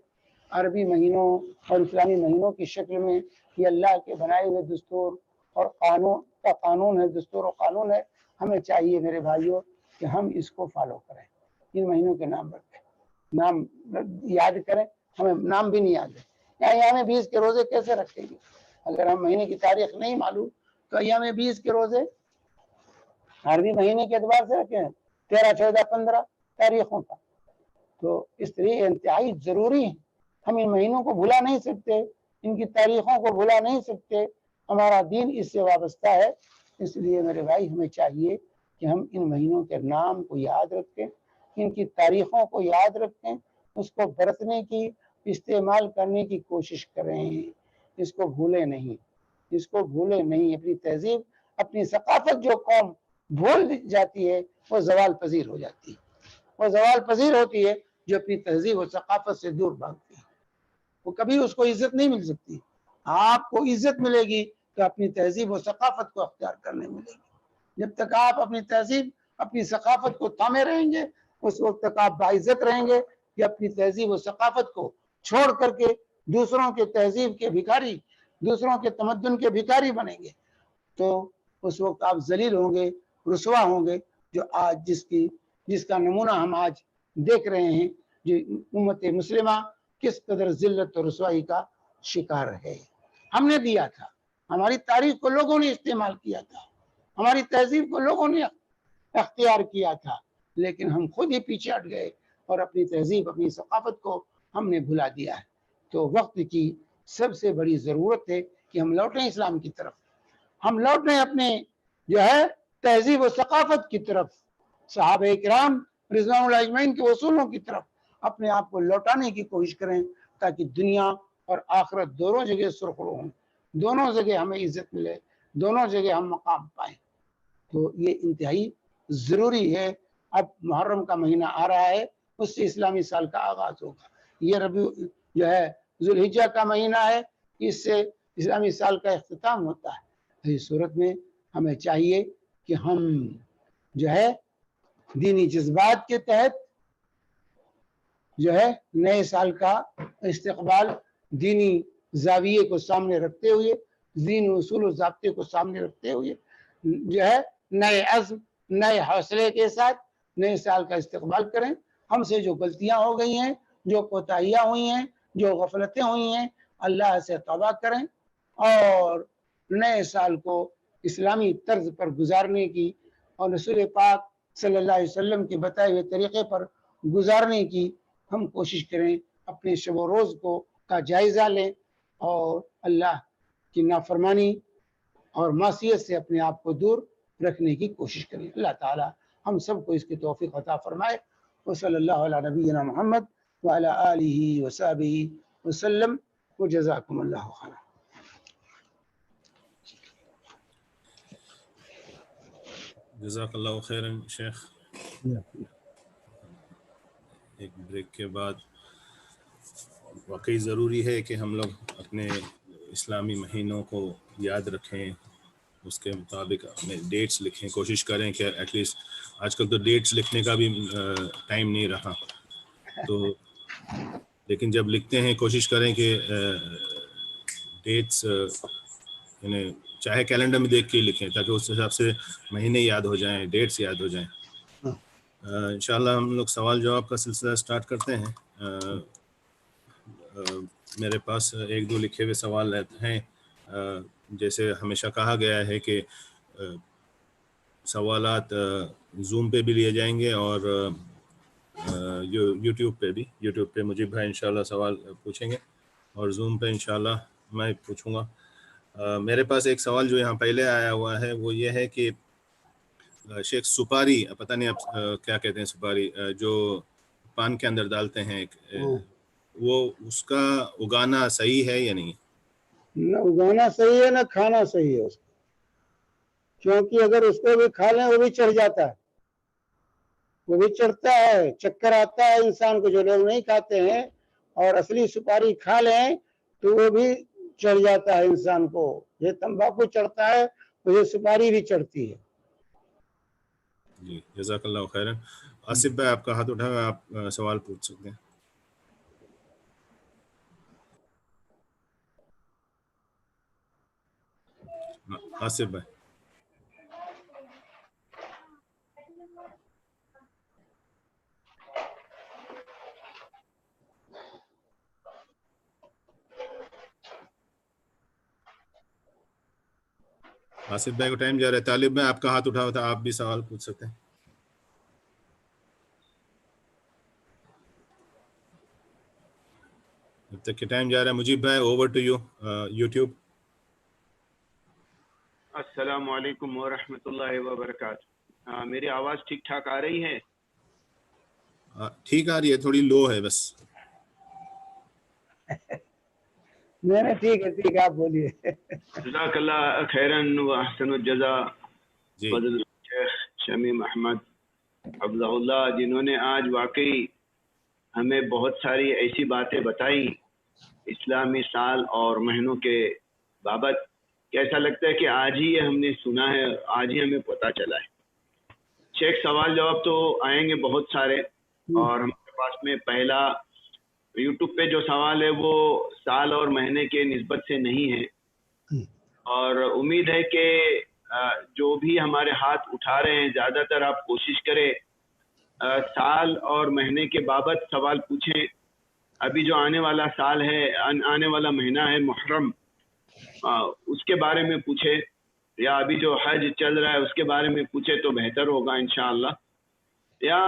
عربی مہینوں اور اسلامی مہینوں کی شکل میں، یہ اللہ کے بنائے ہوئے دستور اور قانون ہے، دستور و قانون ہے۔ ہمیں چاہیے میرے بھائیوں کہ ہم اس کو فالو کریں، ان مہینوں کے نام رکھیں، نام یاد کریں، ہمیں نام بھی نہیں یاد ہے۔ ایام 20 کے روزے کیسے رکھیں گے اگر ہم مہینے کی تاریخ نہیں معلوم؟ تو ایام 20 کے روزے عربی مہینے کے اعتبار سے رکھیں، 13 14 15 تاریخوں کا۔ تو اس طرح انتہائی ضروری ہے، ہم ان مہینوں کو بھلا نہیں سکتے، ان کی تاریخوں کو بھلا نہیں سکتے، ہمارا دین اس سے وابستہ ہے۔ اس لیے میرے بھائی ہمیں چاہیے کہ ہم ان مہینوں کے نام کو یاد رکھیں، ان کی تاریخوں کو یاد رکھیں، اس کو برتنے کی، استعمال کرنے کی کوشش کریں، اس کو بھولیں نہیں، اس کو بھولیں نہیں۔ اپنی تہذیب، اپنی ثقافت جو قوم بھول جاتی ہے وہ زوال پذیر ہو جاتی ہے، وہ زوال پذیر ہوتی ہے جو اپنی تہذیب و ثقافت سے دور بھاگتی ہے، وہ کبھی اس کو عزت نہیں مل سکتی۔ آپ کو عزت ملے گی تو اپنی تہذیب و ثقافت کو اختیار کرنے ملے گی۔ جب تک آپ اپنی تہذیب، اپنی ثقافت کو تھامے رہیں گے، اس وقت تک آپ باعزت رہیں گے۔ کہ اپنی تہذیب و ثقافت کو چھوڑ کر کے دوسروں کے تہذیب کے بھکاری، دوسروں کے تمدن کے بھکاری بنیں گے تو اس وقت آپ ذلیل ہوں گے، رسوا ہوں گے، جو آج جس کا نمونہ ہم آج دیکھ رہے ہیں، جو امت مسلمہ کس قدر ذلت و رسوائی کا شکار ہے۔ ہم نے دیا تھا، ہماری تاریخ کو لوگوں نے استعمال کیا تھا، ہماری تہذیب کو لوگوں نے اختیار کیا تھا، لیکن ہم خود ہی پیچھے ہٹ گئے اور اپنی تہذیب، اپنی ثقافت کو ہم نے بھلا دیا ہے۔ تو وقت کی سب سے بڑی ضرورت ہے کہ ہم لوٹیں اسلام کی طرف، ہم لوٹیں اپنے جو ہے تہذیب و ثقافت کی طرف، صحابہ کرام رضوان اللہ اجمعین کے اصولوں کی طرف اپنے آپ کو لوٹانے کی کوشش کریں، تاکہ دنیا اور آخرت دونوں جگہ سرخرو ہوں، دونوں جگہ ہمیں عزت ملے، دونوں جگہ ہم مقام پائیں۔ تو یہ انتہائی ضروری ہے۔ اب محرم کا مہینہ آ رہا ہے، اس سے اسلامی سال کا آغاز ہوگا۔ یہ ربیع جو ہے ذوالحجہ کا مہینہ ہے، اس سے اسلامی سال کا اختتام ہوتا ہے۔ اس صورت میں ہمیں چاہیے کہ ہم جو ہے دینی جذبات کے تحت جو ہے نئے سال کا استقبال دینی زاویے کو سامنے رکھتے ہوئے، دینی اصول و ضابطے کو سامنے رکھتے ہوئے جو ہے نئے عزم، نئے حوصلے کے ساتھ نئے سال کا استقبال کریں۔ ہم سے جو غلطیاں ہو گئی ہیں، جو کوتاہیاں ہوئی ہیں، جو غفلتیں ہوئی ہیں، اللہ سے توبہ کریں اور نئے سال کو اسلامی طرز پر گزارنے کی اور رسول پاک صلی اللہ علیہ وسلم کے بتائے ہوئے طریقے پر گزارنے کی ہم کوشش کریں۔ اپنے شب و روز کا جائزہ لیں اور اللہ کی نافرمانی اور معصیت سے اپنے آپ کو دور رکھنے کی کوشش کریں۔ اللہ تعالی ہم سب کو اس کی توفیق عطا فرمائے۔ وصلی اللہ علی نبینا محمد وعلی آلہ وصحبہ وسلم وجزاکم اللہ خیرا۔ جزاک اللہ خیرن شیخ۔ ایک بریک کے بعد واقعی ضروری ہے کہ ہم لوگ اپنے اسلامی مہینوں کو یاد رکھیں، اس کے مطابق اپنے ڈیٹس لکھیں، کوشش کریں کہ ایٹ لیسٹ آج کل تو ڈیٹس لکھنے کا بھی ٹائم نہیں رہا، تو لیکن جب لکھتے ہیں کوشش کریں کہ ڈیٹس یعنی چاہے کیلنڈر میں دیکھ کے لکھیں تاکہ اس حساب سے مہینے یاد ہو جائیں، ڈیٹس یاد ہو جائیں۔ انشاءاللہ ہم لوگ سوال جواب کا سلسلہ سٹارٹ کرتے ہیں۔ میرے پاس ایک دو لکھے ہوئے سوال ہیں۔ جیسے ہمیشہ کہا گیا ہے کہ سوالات زوم پہ بھی لیے جائیں گے اور یوٹیوب پہ مجیب بھائی انشاءاللہ سوال پوچھیں گے اور زوم پہ انشاءاللہ میں پوچھوں گا۔ میرے پاس ایک سوال جو یہاں پہلے آیا ہوا ہے وہ یہ ہے کہ شیخ سپاری، پتہ نہیں آپ کیا کہتے ہیں، سپاری جو پان کے اندر ڈالتے ہیں، وہ اس کا اگانا صحیح ہے یا نہیں؟ نہ اگانا صحیح ہے نہ کھانا صحیح ہے اس کو، کیونکہ اگر اس کو بھی کھا لیں وہ بھی چڑھ جاتا ہے، وہ بھی چڑھتا ہے، چکر آتا ہے انسان کو۔ جو لوگ نہیں کھاتے ہیں اور اصلی سپاری کھا لیں تو وہ بھی چڑھ جاتا ہے انسان کو۔ یہ تمباکو چڑھتا ہے تو یہ سپاری بھی چڑھتی ہے۔ جی جزاک اللہ خیرن۔ آصف بھائی آپ کا ہاتھ اٹھا ہوا، آپ سوال پوچھ سکتے ہیں۔ آصف بھائی۔ آصف بھائی کو ٹائم جا رہا ہے۔ طالب میں آپ کا ہاتھ اٹھا ہوا تھا، آپ بھی سوال پوچھ سکتے ہیں۔ جب تک کہ ٹائم جا رہا ہے، مجیب بھائی اوور ٹو یو یوٹیوب۔ السلام علیکم ورحمۃ اللہ وبرکاتہ۔ میری آواز ٹھیک ٹھاک آ رہی ہے؟ ٹھیک آ رہی ہے، تھوڑی لو ہے بس۔ میں نے ٹھیک ہے آپ بولیے۔ جزاک اللہ خیرن و احسن الجزا فضل شیخ شمیم احمد حفظہ اللہ، جنہوں نے آج واقعی ہمیں بہت ساری ایسی باتیں بتائی اسلامی سال اور مہینوں کے بابت کہ ایسا لگتا ہے کہ آج ہی یہ ہم نے سنا ہے، آج ہی ہمیں پتہ چلا ہے۔ شیخ سوال جواب تو آئیں گے بہت سارے، اور ہمارے پاس میں پہلا یوٹیوب پہ جو سوال ہے وہ سال اور مہینے کے نسبت سے نہیں ہے، اور امید ہے کہ جو بھی ہمارے ہاتھ اٹھا رہے ہیں زیادہ تر آپ کوشش کریں سال اور مہینے کے بابت سوال پوچھیں۔ ابھی جو آنے والا سال ہے، آنے والا مہینہ ہے محرم، اس کے بارے میں پوچھے، یا ابھی جو حج چل رہا ہے اس کے بارے میں پوچھے تو بہتر ہوگا انشاءاللہ، یا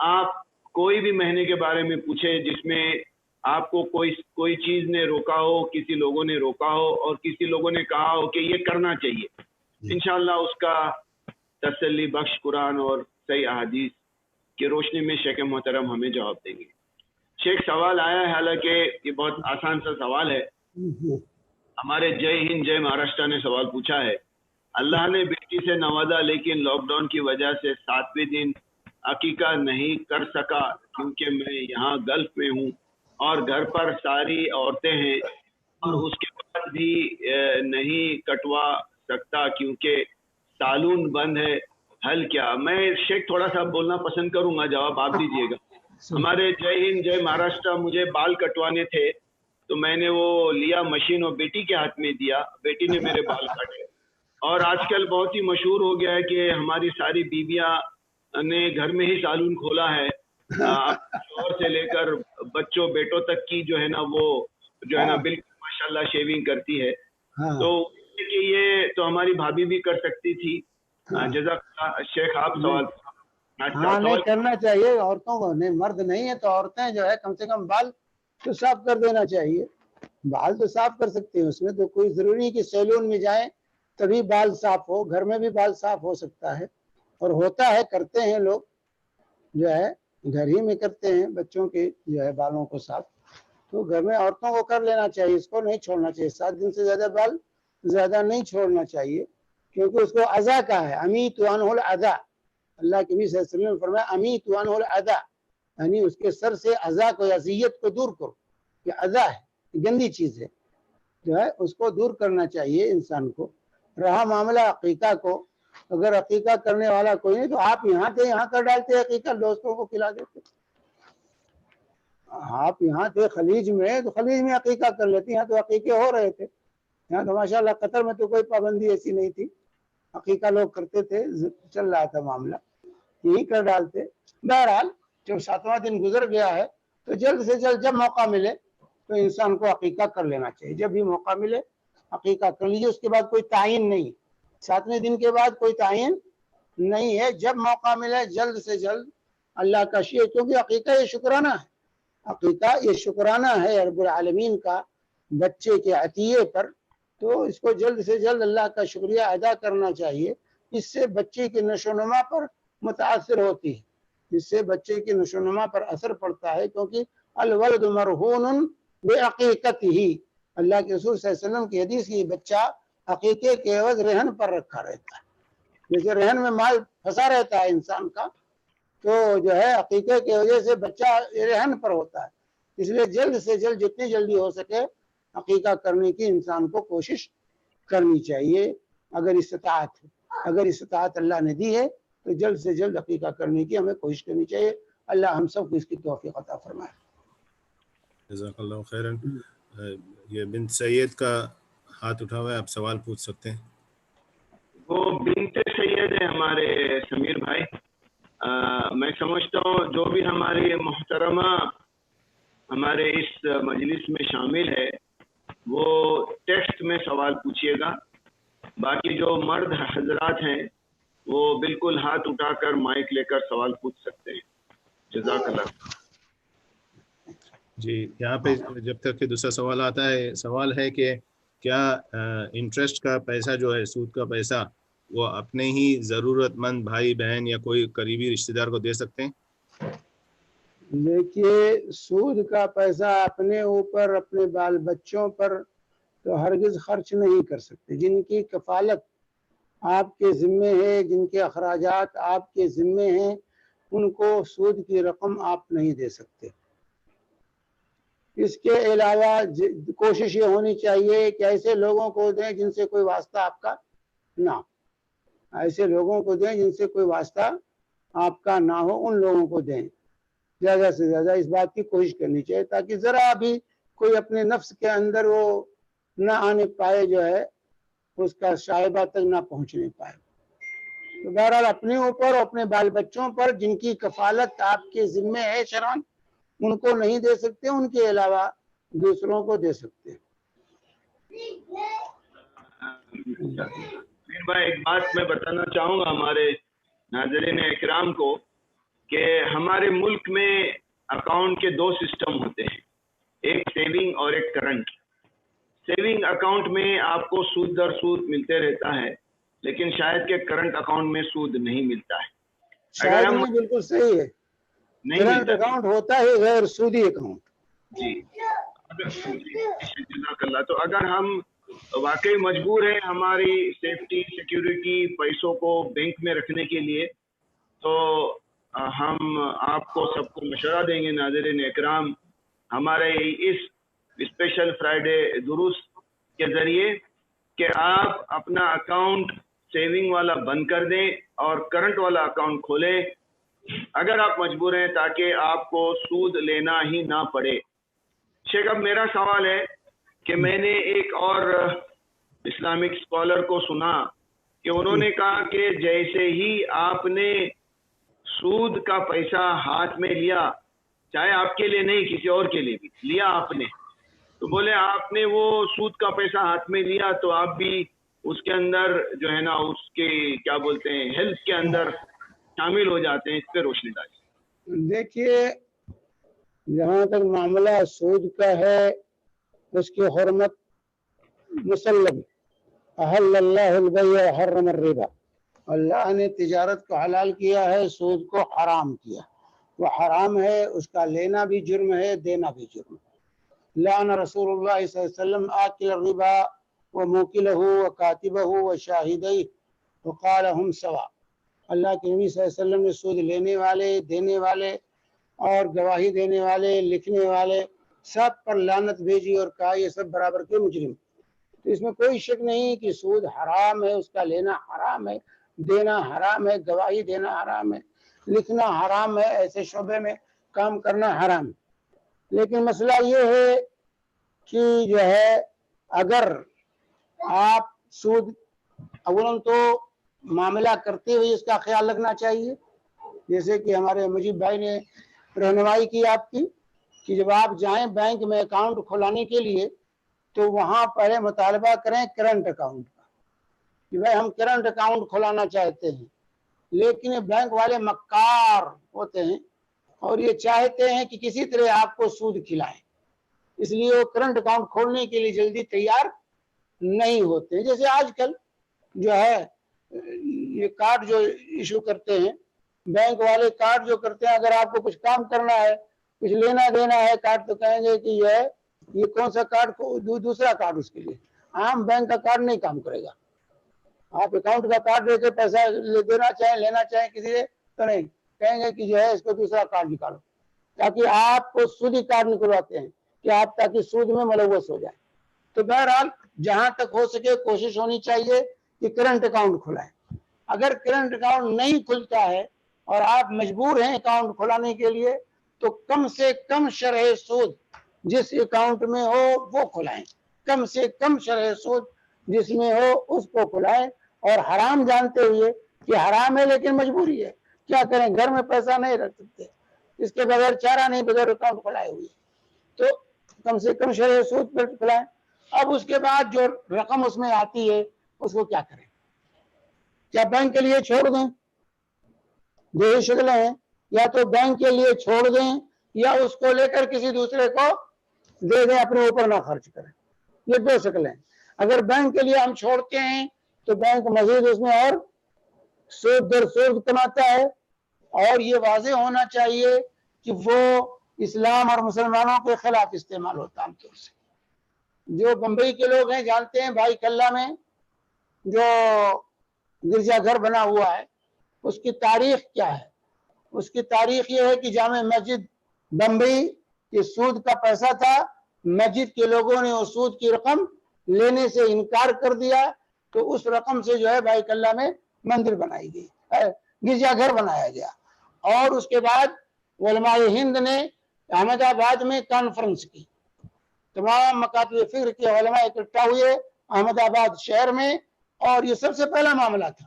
آپ کوئی بھی مہینے کے بارے میں پوچھے جس میں آپ کو کوئی چیز نے روکا ہو, کسی لوگوں نے روکا ہو اور کسی لوگوں نے کہا ہو کہ یہ کرنا چاہیے, انشاءاللہ اس کا تسلی بخش قرآن اور صحیح احادیث کی روشنی میں شیخ محترم ہمیں جواب دیں گے. شیخ سوال آیا ہے, حالانکہ یہ بہت آسان سا سوال ہے. ہمارے جے ہند جے مہاراشٹر نے سوال پوچھا ہے, اللہ نے بیٹی سے نوازا لیکن لاک ڈاؤن کی وجہ سے 7ویں دن عقیقہ نہیں کر سکا کیونکہ میں یہاں گلف میں ہوں اور گھر پر ساری عورتیں ہیں اور اس کے بعد بھی نہیں کٹوا سکتا کیونکہ سالون بند ہے, حل کیا؟ میں شیخ تھوڑا سا بولنا پسند کروں گا, جواب آپ دیجیے گا. ہمارے جے ہند جے مہاراشٹر, مجھے بال کٹوانے تھے تو میں نے وہ لیا مشین اور بیٹی کے ہاتھ میں دیا, بیٹی نے میرے بال کاٹے. اور آج کل بہت ہی مشہور ہو گیا ہے کہ ہماری ساری بیویاں نے گھر میں ہی سالون کھولا ہے, شوہر سے لے کر بچوں بیٹوں تک کی جو ہے نا وہ جو ہے نا بالکل ماشاءاللہ شیونگ کرتی ہے. تو کہ یہ تو ہماری بھابھی بھی کر سکتی تھی. جزاک اللہ. شیخ آپ سوال. ہاں نہیں کرنا چاہیے عورتوں کو, نہیں مرد نہیں ہے تو عورتیں جو ہے کم سے کم بال تو صاف کر دینا چاہیے. بال تو صاف کر سکتے ہیں, اس میں تو کوئی ضروری نہیں کہ سیلون میں جائیں تبھی بال صاف ہو, گھر میں بھی بال صاف ہو سکتا ہے اور ہوتا ہے, کرتے ہیں لوگ جو ہے گھر ہی میں کرتے ہیں بچوں کے جو ہے بالوں کو صاف. تو گھر میں عورتوں کو کر لینا چاہیے, اس کو نہیں چھوڑنا چاہیے. 7 دن سے زیادہ بال زیادہ نہیں چھوڑنا چاہیے کیونکہ اس کو اذا کا ہے, امیت عنہ الاذى. اللہ کے نبی صلی اللہ علیہ وسلم نے فرمایا امیت عنہ الاذى, یعنی اس کے سر سے اذا کو, اذیت کو دور کرو. یہ اذا ہے, گندی چیز ہے جو ہے, اس کو دور کرنا چاہیے انسان کو. رہا معاملہ عقیقہ کو, اگر عقیقہ کرنے والا کوئی نہیں تو آپ یہاں تھے, یہاں کر ڈالتے عقیقہ, دوستوں کو کھلا دیتے. آپ یہاں تھے خلیج میں تو خلیج میں عقیقہ کر لیتے, یہاں تو عقیقے ہو رہے تھے. یہاں تو ماشاءاللہ قطر میں تو کوئی پابندی ایسی نہیں تھی, عقیقہ لوگ کرتے تھے, چل رہا تھا معاملہ, یہی کر ڈالتے. بہرحال جب 7واں دن گزر گیا ہے تو جلد سے جلد جب موقع ملے تو انسان کو عقیقہ کر لینا چاہیے. جب بھی موقع ملے عقیقہ کر لیجیے. اس کے بعد کوئی تعین نہیں, 7ویں دن کے بعد کوئی تعین نہیں ہے. جب موقع ملے جلد سے جلد اللہ کا شکر, کیونکہ عقیقہ یہ شکرانہ ہے. عقیقہ یہ شکرانہ ہے رب العالمین کا بچے کے عطیے پر, تو اس کو جلد سے جلد اللہ کا شکریہ ادا کرنا چاہیے. اس سے بچے کی نشو و نما پر متاثر ہوتی ہے, اس سے بچے کی نشو و نما پر اثر پڑتا ہے, کیونکہ الولد مرہون بعقیقتہ, اللہ کے رسول صلی اللہ علیہ وسلم کی حدیث کی, بچہ عقیقے کے عوض رہن پر رکھا رہتا ہے. جیسے رہن میں مال پھنسا رہتا ہے انسان کا, تو جو ہے عقیقے کی وجہ سے بچہ رہن پر ہوتا ہے. اس لیے جلد سے جلد جتنی جلدی ہو سکے عقیقہ کرنے کی انسان کو کوشش کرنی چاہیے. اگر استطاعت اللہ نے دی ہے تو جلد سے جلد عقیقہ کرنے کی ہمیں کوشش کرنی چاہیے. اللہ ہم سب کو اس کی توفیق عطا فرمائے. جزاک اللہ خیرن. یہ بنت سید کا ہاتھ اٹھا ہوا ہے, آپ سوال پوچھ سکتے ہیں. وہ بنت سید ہے ہمارے سمیر بھائی. میں سمجھتا ہوں جو بھی ہماری محترمہ ہمارے اس مجلس میں شامل ہے وہ ٹیکسٹ میں سوال پوچھیے گا. باقی جو مرد حضرات ہیں وہ بالکل ہاتھ اٹھا کر مائک لے کر سوال پوچھ سکتے ہیں. جزاک اللہ. جی یہاں پہ جب تک کہ دوسرا سوال آتا ہے, سوال ہے کہ کیا انٹرسٹ کا پیسہ جو ہے, سود کا پیسہ, وہ اپنے ہی ضرورت مند بھائی بہن یا کوئی قریبی رشتہ دار کو دے سکتے ہیں؟ دیکھیے سود کا پیسہ اپنے اوپر, اپنے بال بچوں پر تو ہرگز خرچ نہیں کر سکتے. جن کی کفالت آپ کے ذمے ہے, جن کے اخراجات آپ کے ذمے ہیں, ان کو سود کی رقم آپ نہیں دے سکتے. اس کے علاوہ کوشش یہ ہونی چاہیے کہ ایسے لوگوں کو دیں جن سے کوئی واسطہ آپ کا نہ, ایسے لوگوں کو دیں جن سے کوئی واسطہ آپ کا نہ ہو, ان لوگوں کو دیں. زیادہ سے زیادہ اس بات کی کوشش کرنی چاہیے تاکہ ذرا بھی کوئی اپنے نفس کے اندر وہ نہ آنے پائے, جو ہے اس کا شائبہ تک نہ پہنچنے پائے. تو بہرحال اپنے اوپر اور اپنے بال بچوں پر جن کی کفالت آپ کے ذمے ہے شرعاً, ان کو نہیں دے سکتے, ان کے علاوہ دوسروں کو دے سکتے ہیں. بھائی ایک بات میں بتانا چاہوں گا ہمارے ناظرین اکرام کو کہ ہمارے ملک میں اکاؤنٹ کے 2 سسٹم ہوتے ہیں. ایک سیونگ اور ایک کرنٹ. سیونگ اکاؤنٹ میں آپ کو سود در سود ملتے رہتا ہے، لیکن شاید کہ کرنٹ اکاؤنٹ میں سود نہیں ملتا ہے. شاید نہیں، بالکل صحیح ہے. نہیں کرنٹ ملتا اکاؤنٹ ہوتا ہے غیر سودی اکاؤنٹ. جی جزاک اللہ. تو اگر ہم واقعی مجبور ہیں ہماری سیفٹی سیکیورٹی پیسوں کو بینک میں رکھنے کے لیے، تو ہم آپ کو سب کو مشورہ دیں گے ناظرین اکرام ہمارے اس اسپیشل فرائیڈے دروس کے ذریعے کہ آپ اپنا اکاؤنٹ سیونگ والا بند کر دیں اور کرنٹ والا اکاؤنٹ کھولیں اگر آپ مجبور ہیں، تاکہ آپ کو سود لینا ہی نہ پڑے. شیخ اب میرا سوال ہے کہ میں نے ایک اور اسلامک اسکالر کو سنا کہ انہوں نے کہا کہ جیسے ہی آپ نے سود کا پیسہ ہاتھ میں لیا، چاہے آپ کے لیے نہیں کسی اور کے لیے بھی لیا آپ نے، تو بولے آپ نے وہ سود کا پیسہ ہاتھ میں لیا تو آپ بھی اس کے اندر جو ہے نا اس کے کیا بولتے ہیں ہیلتھ کے اندر شامل ہو جاتے ہیں. اس پہ روشنی ڈالی. دیکھیے، جہاں تک معاملہ سود کا ہے اس کی حرمت مسلم. احل اللہ البیع وحرم الربا. اللہ نے تجارت کو حلال کیا ہے، سود کو حرام کیا. وہ حرام ہے، اس کا لینا بھی جرم ہے، دینا بھی جرم ہے. لعن رسول اللہ صلی اللہ علیہ وسلم آکل الربا وموکلہ وکاتبہ وشاہدیہ وقال ہم سوا. اللہ کے نبی صلی اللہ علیہ وسلم نے سود لینے والے، دینے والے اور گواہی دینے والے، لکھنے والے سب پر لعنت بھیجی اور کہا یہ سب برابر کے مجرم. تو اس میں کوئی شک نہیں کہ سود حرام ہے، اس کا لینا حرام ہے، دینا حرام ہے، گواہی دینا حرام ہے، لکھنا حرام ہے، ایسے شعبے میں کام کرنا حرام ہے. لیکن مسئلہ یہ ہے کہ جو ہے اگر آپ سود اولاً تو معاملہ کرتے ہوئے اس کا خیال رکھنا چاہیے، جیسے کہ ہمارے مجیب بھائی نے رہنمائی کی آپ کی کہ جب آپ جائیں بینک میں اکاؤنٹ کھلانے کے لیے تو وہاں پہلے مطالبہ کریں کرنٹ اکاؤنٹ کا کہ بھائی ہم کرنٹ اکاؤنٹ کھلانا چاہتے ہیں. لیکن بینک والے مکار ہوتے ہیں اور یہ چاہتے ہیں کہ کسی طرح آپ کو سود کھلائیں، اس لیے وہ کرنٹ اکاؤنٹ کھولنے کے لیے جلدی تیار نہیں ہوتے. جیسے آج کل جو ہے یہ کارڈ جو ایشو کرتے ہیں بینک والے، کارڈ جو کرتے ہیں، اگر آپ کو کچھ کام کرنا ہے، کچھ لینا دینا ہے کارڈ، تو کہیں گے کہ یہ کون سا کارڈ، دوسرا کارڈ اس کے لیے. عام بینک کا کارڈ نہیں کام کرے گا. آپ اکاؤنٹ کا کارڈ دے کے پیسہ دینا چاہیں، لینا چاہیں کسی سے تو نہیں، کہیں گے کہ جو ہے اس کو دوسرا کارڈ نکالو، تاکہ آپ کو سودی کارڈ نکلواتے ہیں کہ آپ تاکہ سود میں ملوث ہو جائیں. تو بہرحال جہاں تک ہو سکے کوشش ہونی چاہیے کہ کرنٹ اکاؤنٹ کھلائیں. اگر کرنٹ اکاؤنٹ نہیں کھلتا ہے اور آپ مجبور ہیں اکاؤنٹ کھلانے کے لیے تو کم سے کم شرح سود جس اکاؤنٹ میں ہو وہ کھلائیں، کم سے کم شرح سود جس میں ہو اس کو کھلائیں. اور حرام جانتے ہوئے کہ حرام ہے لیکن مجبوری ہے، کیا کریں، گھر میں پیسہ نہیں رکھ سکتے، اس کے بغیر چارہ نہیں، بغیر اکاؤنٹ کھلائے ہوئے، تو کم سے کم شرح سود پر کھلائیں. اب اس کے بعد جو رقم اس میں آتی ہے اس کو کیا کریں؟ کیا بینک کے لیے چھوڑ دیں؟ دو ہی شکلیں ہیں، یا تو بینک کے لیے چھوڑ دیں یا اس کو لے کر کسی دوسرے کو دے دیں، اپنے اوپر نہ خرچ کریں. یہ دو شکلیں. اگر بینک کے لیے ہم چھوڑتے ہیں تو بینک مزید اس میں اور سود در سود کماتا ہے، اور یہ واضح ہونا چاہیے کہ وہ اسلام اور مسلمانوں کے خلاف استعمال ہوتا. عام طور سے جو بمبئی کے لوگ ہیں جانتے ہیں بھائی کلہ میں جو گرجا گھر بنا ہوا ہے اس کی تاریخ کیا ہے. اس کی تاریخ یہ ہے کہ جامع مسجد بمبئی کے سود کا پیسہ تھا، مسجد کے لوگوں نے اس سود کی رقم لینے سے انکار کر دیا، تو اس رقم سے جو ہے بھائی کلہ میں مندر بنائی گئی، گرجا گھر بنایا گیا. اور اس کے بعد علماء ہند نے احمد آباد میں کانفرنس کی، تمام مکاتب فکر کے علماء اکٹھا ہوئے احمد آباد شہر میں، اور یہ سب سے پہلا معاملہ تھا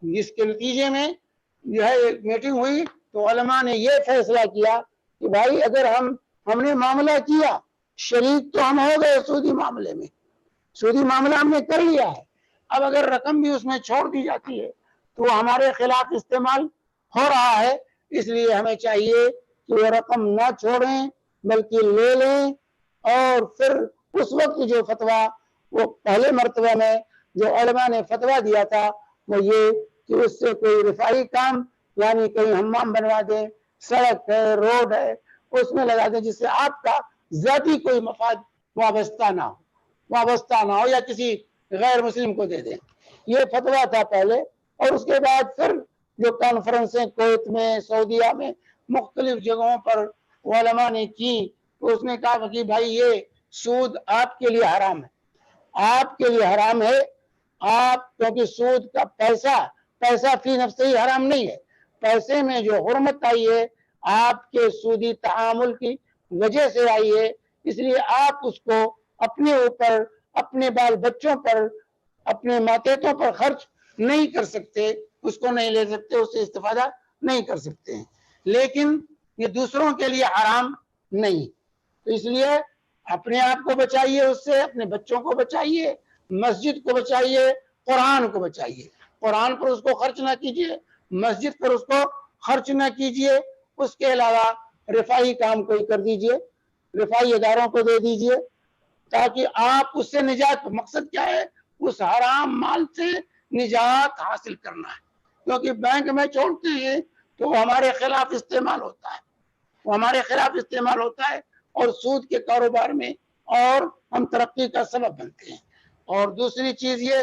جس کے نتیجے میں جو ہے میٹنگ ہوئی. تو علماء نے یہ فیصلہ کیا کہ بھائی اگر ہم نے معاملہ کیا، شریک تو ہم ہو گئے سودی معاملے میں، سودی معاملہ ہم نے کر لیا ہے، اب اگر رقم بھی اس میں چھوڑ دی جاتی ہے تو وہ ہمارے خلاف استعمال ہو رہا ہے. اس لیے ہمیں چاہیے کہ وہ رقم نہ چھوڑیں بلکہ لے لیں اور پھر اس وقت جو فتویٰ وہ پہلے مرتبہ میں جو علماء نے فتویٰ دیا تھا وہ یہ کہ اس سے کوئی رفاہی کام یعنی کہیں حمام بنوا دیں، سڑک ہے، روڈ ہے، اس میں لگا دیں جس سے آپ کا ذاتی کوئی مفاد وابستہ نہ ہو یا کسی غیر مسلم کو دے دیں. یہ فتویٰ تھا پہلے. اور اس کے بعد پھر جو کانفرنسیں کویت میں، سعودیہ میں، مختلف جگہوں پر علماء نے کی تو اس نے کہا کہ بھائی یہ سود آپ کے لیے حرام ہے، آپ کے لیے حرام ہے. آپ کیونکہ سود کا پیسہ فی نفس ہی حرام نہیں ہے، پیسے میں جو حرمت آئی ہے آپ کے سودی تعامل کی وجہ سے آئی ہے. اس لیے آپ اس کو اپنے اوپر، اپنے بال بچوں پر، اپنے ماتحتوں پر خرچ نہیں کر سکتے، اس کو نہیں لے سکتے، اس سے استفادہ نہیں کر سکتے ہیں. لیکن یہ دوسروں کے لیے حرام نہیں. تو اس لیے اپنے آپ کو بچائیے، اس سے اپنے بچوں کو بچائیے، مسجد کو بچائیے، قرآن کو بچائیے. قرآن پر اس کو خرچ نہ کیجیے، مسجد پر اس کو خرچ نہ کیجیے. اس کے علاوہ رفاہی کام کوئی کر دیجیے، رفاہی اداروں کو دے دیجیے تاکہ آپ اس سے نجات. مقصد کیا ہے؟ اس حرام مال سے نجات حاصل کرنا ہے. کیونکہ بینک میں چھوڑتے ہیں تو وہ ہمارے خلاف استعمال ہوتا ہے، اور سود کے کاروبار میں اور ہم ترقی کا سبب بنتے ہیں. اور دوسری چیز یہ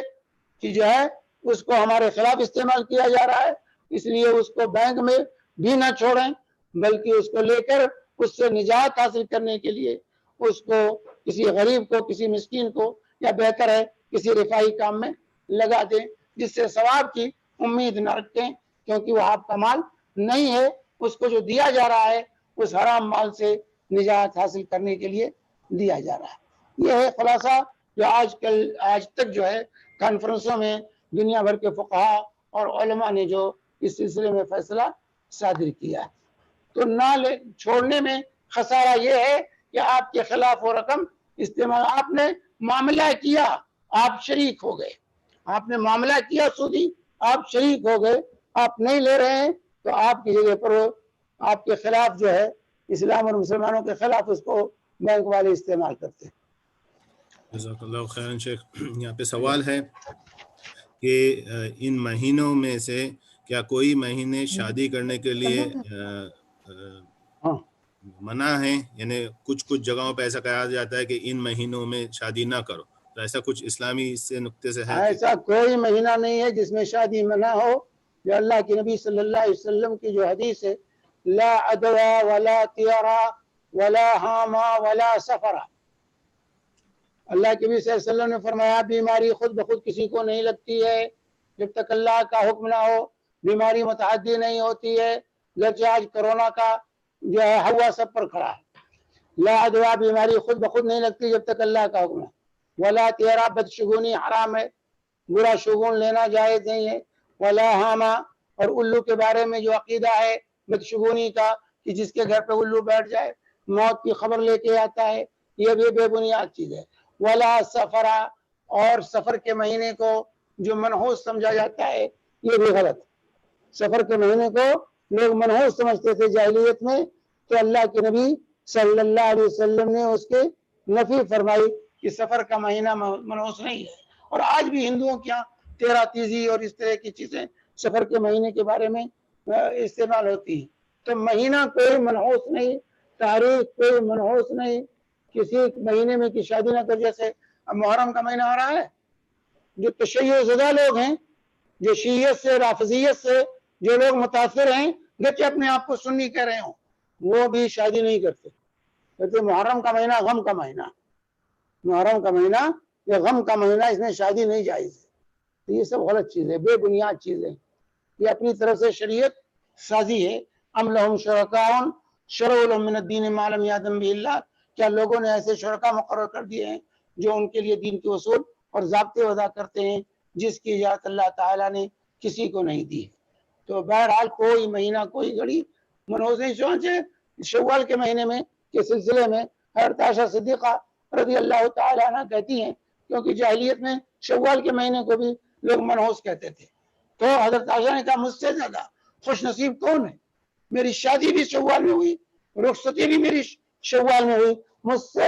کہ جو ہے اس کو ہمارے خلاف استعمال کیا جا رہا ہے. اس لیے اس کو بینک میں بھی نہ چھوڑیں بلکہ اس کو لے کر اس سے نجات حاصل کرنے کے لیے اس کو کسی غریب کو، کسی مسکین کو، یا بہتر ہے کسی رفاہی کام میں لگا دیں جس سے ثواب کی امید نہ رکھیں، کیونکہ وہ آپ کا مال نہیں ہے. اس کو جو دیا جا رہا ہے اس حرام مال سے نجات حاصل کرنے کے لیے دیا جا رہا ہے. یہ ہے خلاصہ جو آج تک جو ہے کانفرنسوں میں دنیا بھر کے فقہا اور علماء نے جو اس سلسلے میں فیصلہ صادر کیا ہے. تو نہ چھوڑنے میں خسارہ یہ ہے کہ آپ کے خلاف وہ رقم استعمال، آپ نے معاملہ کیا، آپ شریک ہو گئے، آپ نے معاملہ کیا سودی، آپ شریک ہو گئے، آپ نہیں لے رہے ہیں تو آپ کی جگہ پر آپ کے خلاف جو ہے اسلام اور مسلمانوں کے خلاف اس کو بینک والے استعمال کرتے ہیں. جزاک اللہ خیرا شیخ. یہاں پہ سوال ہے کہ ان مہینوں میں سے کیا کوئی مہینے شادی کرنے کے لیے منع ہے؟ یعنی کچھ جگہوں پہ ایسا کہا جاتا ہے کہ ان مہینوں میں شادی نہ کرو، تو ایسا کچھ اسلامی اس سے نقطے سے ہے؟ ایسا کوئی مہینہ نہیں ہے جس میں شادی منع ہو. جو اللہ کے نبی صلی اللہ علیہ وسلم کی جو حدیث ہے، لا عدوا ولا طیرا ولا حاما ولا سفرا. اللہ کے نبی صلی اللہ علیہ وسلم نے فرمایا بیماری خود بخود کسی کو نہیں لگتی ہے جب تک اللہ کا حکم نہ ہو. بیماری متعدی نہیں ہوتی ہے، جبکہ آج کرونا کا جو ہے ہوا سب پر کھڑا ہے. لا عدوا بیماری خود بخود نہیں لگتی جب تک اللہ کا حکم ہے. ولا طیرا بدشگونی حرام ہے، برا شگون لینا جائز نہیں ہے. ولا حاما اور الو کے بارے میں جو عقیدہ ہے بدشگونی کا کہ جس کے گھر پہ الو بیٹھ جائے موت کی خبر لے کے آتا ہے، یہ بھی بے بنیاد چیز ہے. ولا سفرا اور سفر کے مہینے کو جو منحوس سمجھا جاتا ہے یہ بھی غلط. سفر کے مہینے کو لوگ منحوس سمجھتے تھے جاہلیت میں، تو اللہ کے نبی صلی اللہ علیہ وسلم نے اس کے نفی فرمائی کہ سفر کا مہینہ منحوس نہیں ہے. اور آج بھی ہندوؤں کے یہاں تیرا تیزی اور اس طرح کی چیزیں سفر کے مہینے کے بارے میں استعمال ہوتی ہیں. تو مہینہ کوئی منحوس نہیں، تاریخ کوئی منحوس نہیں. کسی مہینے میں کی شادی نہ کر، جیسے اب محرم کا مہینہ آ رہا ہے، جو تشیع زدہ لوگ ہیں، جو شیعیت سے، رافضیت سے جو لوگ متاثر ہیں، گرچہ اپنے آپ کو سنی کہہ رہے ہوں، وہ بھی شادی نہیں کرتے. کہتے محرم کا مہینہ غم کا مہینہ، محرم کا مہینہ یہ غم کا مہینہ، اس میں شادی نہیں جائز ہے. تو یہ سب غلط چیز ہے، بے بنیاد چیز ہے. یہ اپنی طرف سے شریعت سازی ہے. ام لہم شرکاء شرعوا لهم من الدین ما لم یأذن به اللہ. کیا لوگوں نے ایسے شرکا مقرر کر دیے ہیں جو ان کے لیے دین کے اصول اور ضابطے وضع کرتے ہیں جس کی اجازت اللہ تعالیٰ نے کسی کو نہیں دی. تو بہرحال کوئی مہینہ کوئی گھڑی منحوس نہیں. چنانچہ شوال کے مہینے میں کے سلسلے میں حضرت عائشہ صدیقہ رضی اللہ تعالیٰ عنہ کہتی ہیں، کیونکہ جاہلیت میں شوال کے مہینے کو بھی لوگ منحوس کہتے تھے، تو حضرت عائشہ نے کہا مجھ سے زیادہ خوش نصیب کون ہے؟ میری شادی بھی شوال میں ہوئی، رخصتی بھی میری شوال میں ہوئی، مجھ سے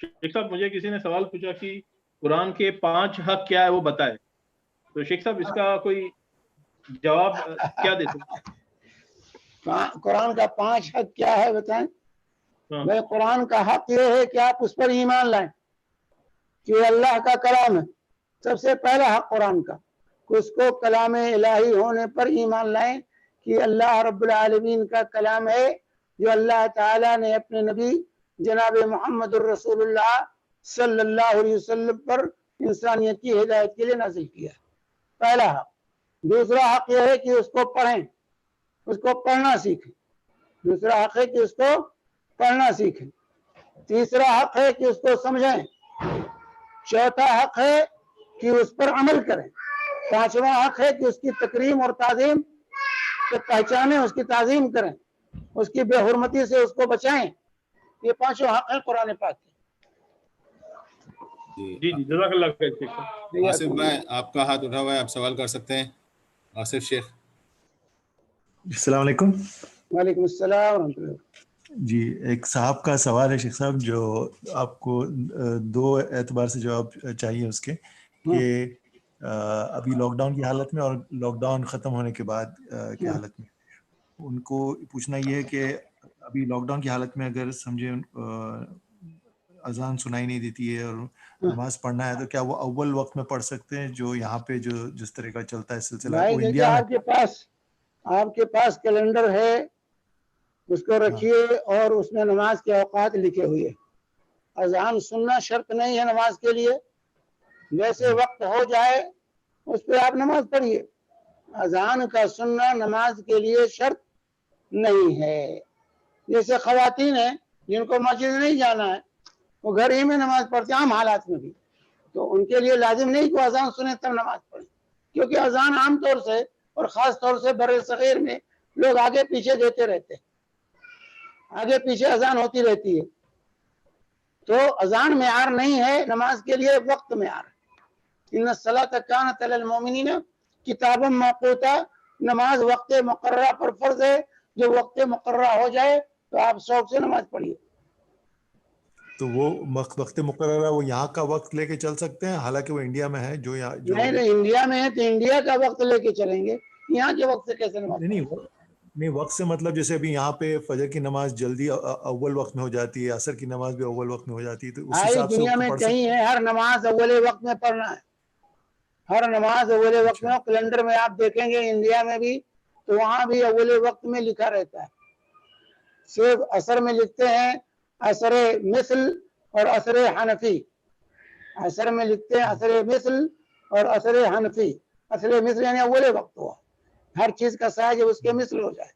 شیخ صاحب مجھے کسی نے سوال پوچھا کہ قرآن کے 5 حق کیا ہے وہ بتائے، تو شیخ صاحب اس کا کوئی جواب کیا دیتے ہیں؟ قرآن کا 5 حق کیا ہے بتائیں؟ ہاں بھائی قرآن کا حق یہ ہے کہ آپ اس پر ایمان لائیں کہ اللہ کا کلام ہے. سب سے پہلا حق قرآن کا کہ اس کو کلام الہی ہونے پر ایمان لائیں کہ اللہ رب العالمین کا کلام ہے، جو اللہ تعالیٰ نے اپنے نبی جناب محمد الرسول اللہ صلی اللہ علیہ وسلم پر انسانیت کی ہدایت کے لیے نازل کیا. پہلا حق. دوسرا حق یہ ہے کہ اس کو پڑھیں، اس کو پڑھنا سیکھیں. دوسرا حق ہے کہ اس کو پڑھنا سیکھیں. تیسرا حق ہے کہ اس کو سمجھیں. چوتھا حق ہے کہ اس پر عمل کریں. پانچواں حق ہے کہ اس کی تکریم اور تعظیم کو پہچانیں، اس کی تعظیم کریں، اس کی بے حرمتی سے اس کو بچائیں. یہ پانچوں حق ہیں قرآن پاک کے. جی جزاک اللہ خیر شیخ صاحب. آصف بھائی آپ کا ہاتھ اٹھا ہوا ہے، آپ سوال کر سکتے ہیں. آصف شیخ. السلام علیکم. وعلیکم السلام ورحمۃ اللہ. جی ایک صاحب کا سوال ہے شیخ صاحب، جو آپ کو 2 اعتبار سے جواب چاہیے اس کے، کہ ابھی لاک ڈاؤن کی حالت میں اور لاک ڈاؤن ختم ہونے کے بعد کی حالت میں ان کو پوچھنا یہ ہے کہ ابھی لاک ڈاؤن کی حالت میں اگر سمجھے اذان سنائی نہیں دیتی ہے اور نماز پڑھنا ہے تو کیا وہ اول وقت میں پڑھ سکتے ہیں، جو یہاں پہ جو جس طرح کا چلتا ہے سلسلہ وہ انڈیا میں؟ آپ کے پاس کیلنڈر ہے، اس کو رکھیے اور اس میں نماز کے اوقات لکھے ہوئے. اذان سننا شرط نہیں ہے نماز کے لیے، جیسے وقت ہو جائے اس پہ آپ نماز پڑھیے. اذان کا سننا نماز کے لیے شرط نہیں ہے. جیسے خواتین ہیں جن کو مسجد نہیں جانا ہے، وہ گھر ہی میں نماز پڑھتے ہیں عام حالات میں بھی، تو ان کے لیے لازم نہیں کہ اذان سنیں تب نماز پڑھیں، کیونکہ اذان عام طور سے اور خاص طور سے بر صغیر میں لوگ آگے پیچھے دیتے رہتے ہیں، آگے پیچھے اذان ہوتی رہتی ہے. تو اذان معیار نہیں ہے نماز کے لیے، وقت معیار ہے. ان الصلاۃ کانت علی المؤمنین کتابا موقوتا. نماز وقت مقررہ پر فرض ہے. جو وقت مقررہ ہو جائے تو آپ شوق سے نماز پڑھیے. تو وہ وقت مقررہ وہ یہاں کا وقت لے کے چل سکتے ہیں، حالانکہ وہ انڈیا میں ہے جو نہیں انڈیا میں ہے تو انڈیا کا وقت لے کے چلیں گے، یہاں کے وقت سے کیسے نماز؟ نہیں وقت سے مطلب جیسے ابھی یہاں پہ فجر کی نماز جلدی اول وقت میں ہو جاتی ہے، عصر کی نماز بھی اول وقت میں ہو جاتی ہے، تو اس حساب سے دنیا میں کہیں ہے ہر نماز اول وقت میں پڑھنا ہے، ہر نماز اول وقت میں. کیلنڈر میں آپ دیکھیں گے انڈیا میں بھی تو وہاں بھی اول وقت میں لکھا رہتا ہے. صرف عصر میں لکھتے ہیں عصر مثل اور عصر حنفی. عصر میں لکھتے ہیں عصر مثل اور عصر حنفی. عصر مثل یعنی اول وقت ہوا، ہر چیز کا سایہ جب اس کے مثل ہو جائے،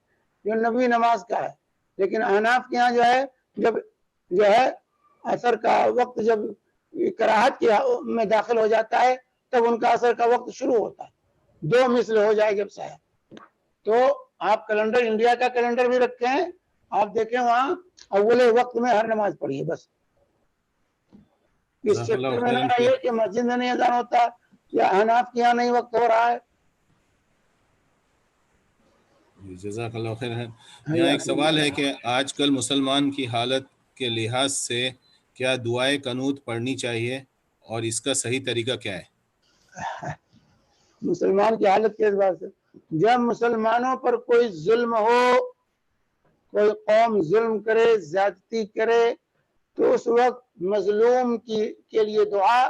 جو نبوی نماز کا ہے. لیکن احناف کے یہاں جو ہے جب جو ہے عصر کا وقت جب کراہت کی میں داخل ہو جاتا ہے تب ان کا عصر کا وقت شروع ہوتا ہے، 2 مثل ہو جائے جب سایہ. تو آپ کیلنڈر انڈیا کا کیلنڈر بھی رکھتے ہیں، آپ دیکھیں وہاں اول وقت میں ہر نماز پڑھیے. بس اس چکر میں نہ رہیے کہ مسجد میں نہیں اذان ہوتا یا احناف کے یہاں نہیں وقت ہو رہا ہے. جزاک اللہ خیر. یہاں ایک سوال ہے کہ آج کل مسلمان کی حالت کے لحاظ سے کیا دعائے قنوت پڑھنی چاہیے اور اس کا صحیح طریقہ کیا ہے؟ مسلمان کی حالت کے اعتبار سے جب مسلمانوں پر کوئی ظلم ہو، کوئی قوم ظلم کرے، زیادتی کرے، تو اس وقت مظلوم کے لیے دعا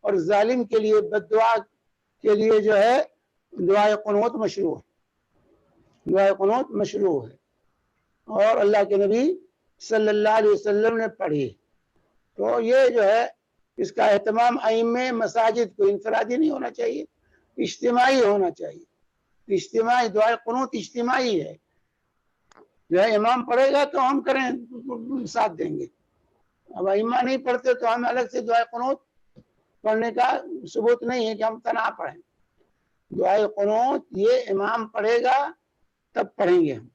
اور ظالم کے لیے بد دعا کے لیے جو ہے دعائے قنوت مشروع ہے. دعائے قنوت مشروع ہے اور اللہ کے نبی صلی اللہ علیہ وسلم نے پڑھی. تو یہ جو ہے اس کا اہتمام ائمہ مساجد کو انفرادی نہیں ہونا چاہیے، اجتماعی ہونا چاہیے. اجتماعی دعائے قنوت اجتماعی ہے، جو ہے امام پڑھے گا تو ہم کریں ساتھ دیں گے. اب ائمہ نہیں پڑھتے تو ہم الگ سے دعائے قنوت پڑھنے کا ثبوت نہیں ہے کہ ہم تنہا پڑھیں. دعائے قنوت یہ امام پڑھے گا تب پڑھیں گے ہم،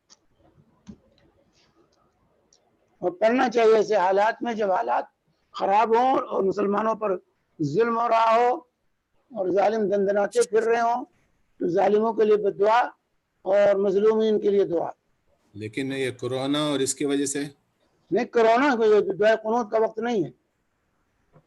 اور پڑھنا چاہیے ایسے حالات میں جب حالات خراب ہوں اور مسلمانوں پر ظلم ہو رہا ہو اور ظالم دندناتے پھر رہے ہوں تو ظالموں کے لیے بد دعا اور مظلومین کے لیے دعا. لیکن یہ کورونا اور اس کی وجہ سے نہیں، کورونا کو دعائے قنوت کا وقت نہیں ہے.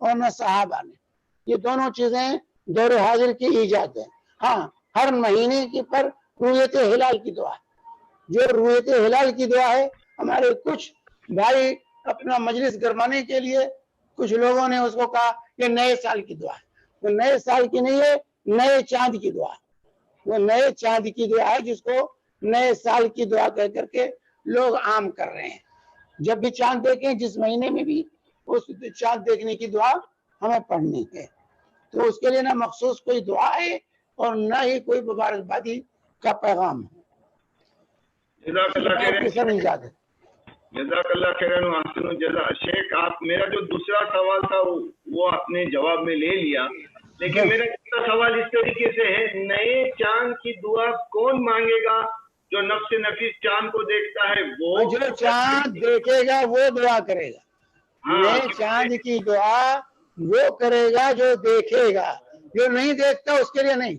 اور نہ صحابہ نے. یہ دونوں چیزیں دور حاضر کی ایجاد ہے. ہاں ہر مہینے کی پر رویت ہلال کی دعا, جو رویت ہلال کی دعا ہے, ہمارے کچھ بھائی اپنا مجلس گرمانے کے لیے کچھ لوگوں نے اس کو کہا یہ نئے سال کی دعا ہے. وہ نئے سال کی نہیں ہے, نئے چاند کی دعا. وہ نئے چاند کی دعا ہے جس کو نئے سال کی دعا کہہ کر کے لوگ عام کر رہے ہیں. جب بھی چاند دیکھیں, جس مہینے میں بھی اس چاند دیکھنے کی دعا ہمیں پڑھنی ہے. تو اس کے لیے نہ مخصوص کوئی دعا ہے اور نہ ہی کوئی مبارکبادی کا پیغام ہے. جزاک اللہ خیر. سر ایجاد ہے. جزاک اللہ خیر و احسن الجزا. شیخ آپ, میرا جو دوسرا سوال تھا وہ آپ نے جواب میں لے لیا, لیکن میرا دوسرا سوال اس طریقے سے ہے, نئے چاند کی دعا کون مانگے گا؟ جو نفس نفیس چاند کو دیکھتا ہے وہ, جو چاند دیکھے گا وہ دعا کرے گا. نئے چاند کی دعا وہ کرے گا جو دیکھے گا, جو نہیں دیکھتا اس کے لیے نہیں.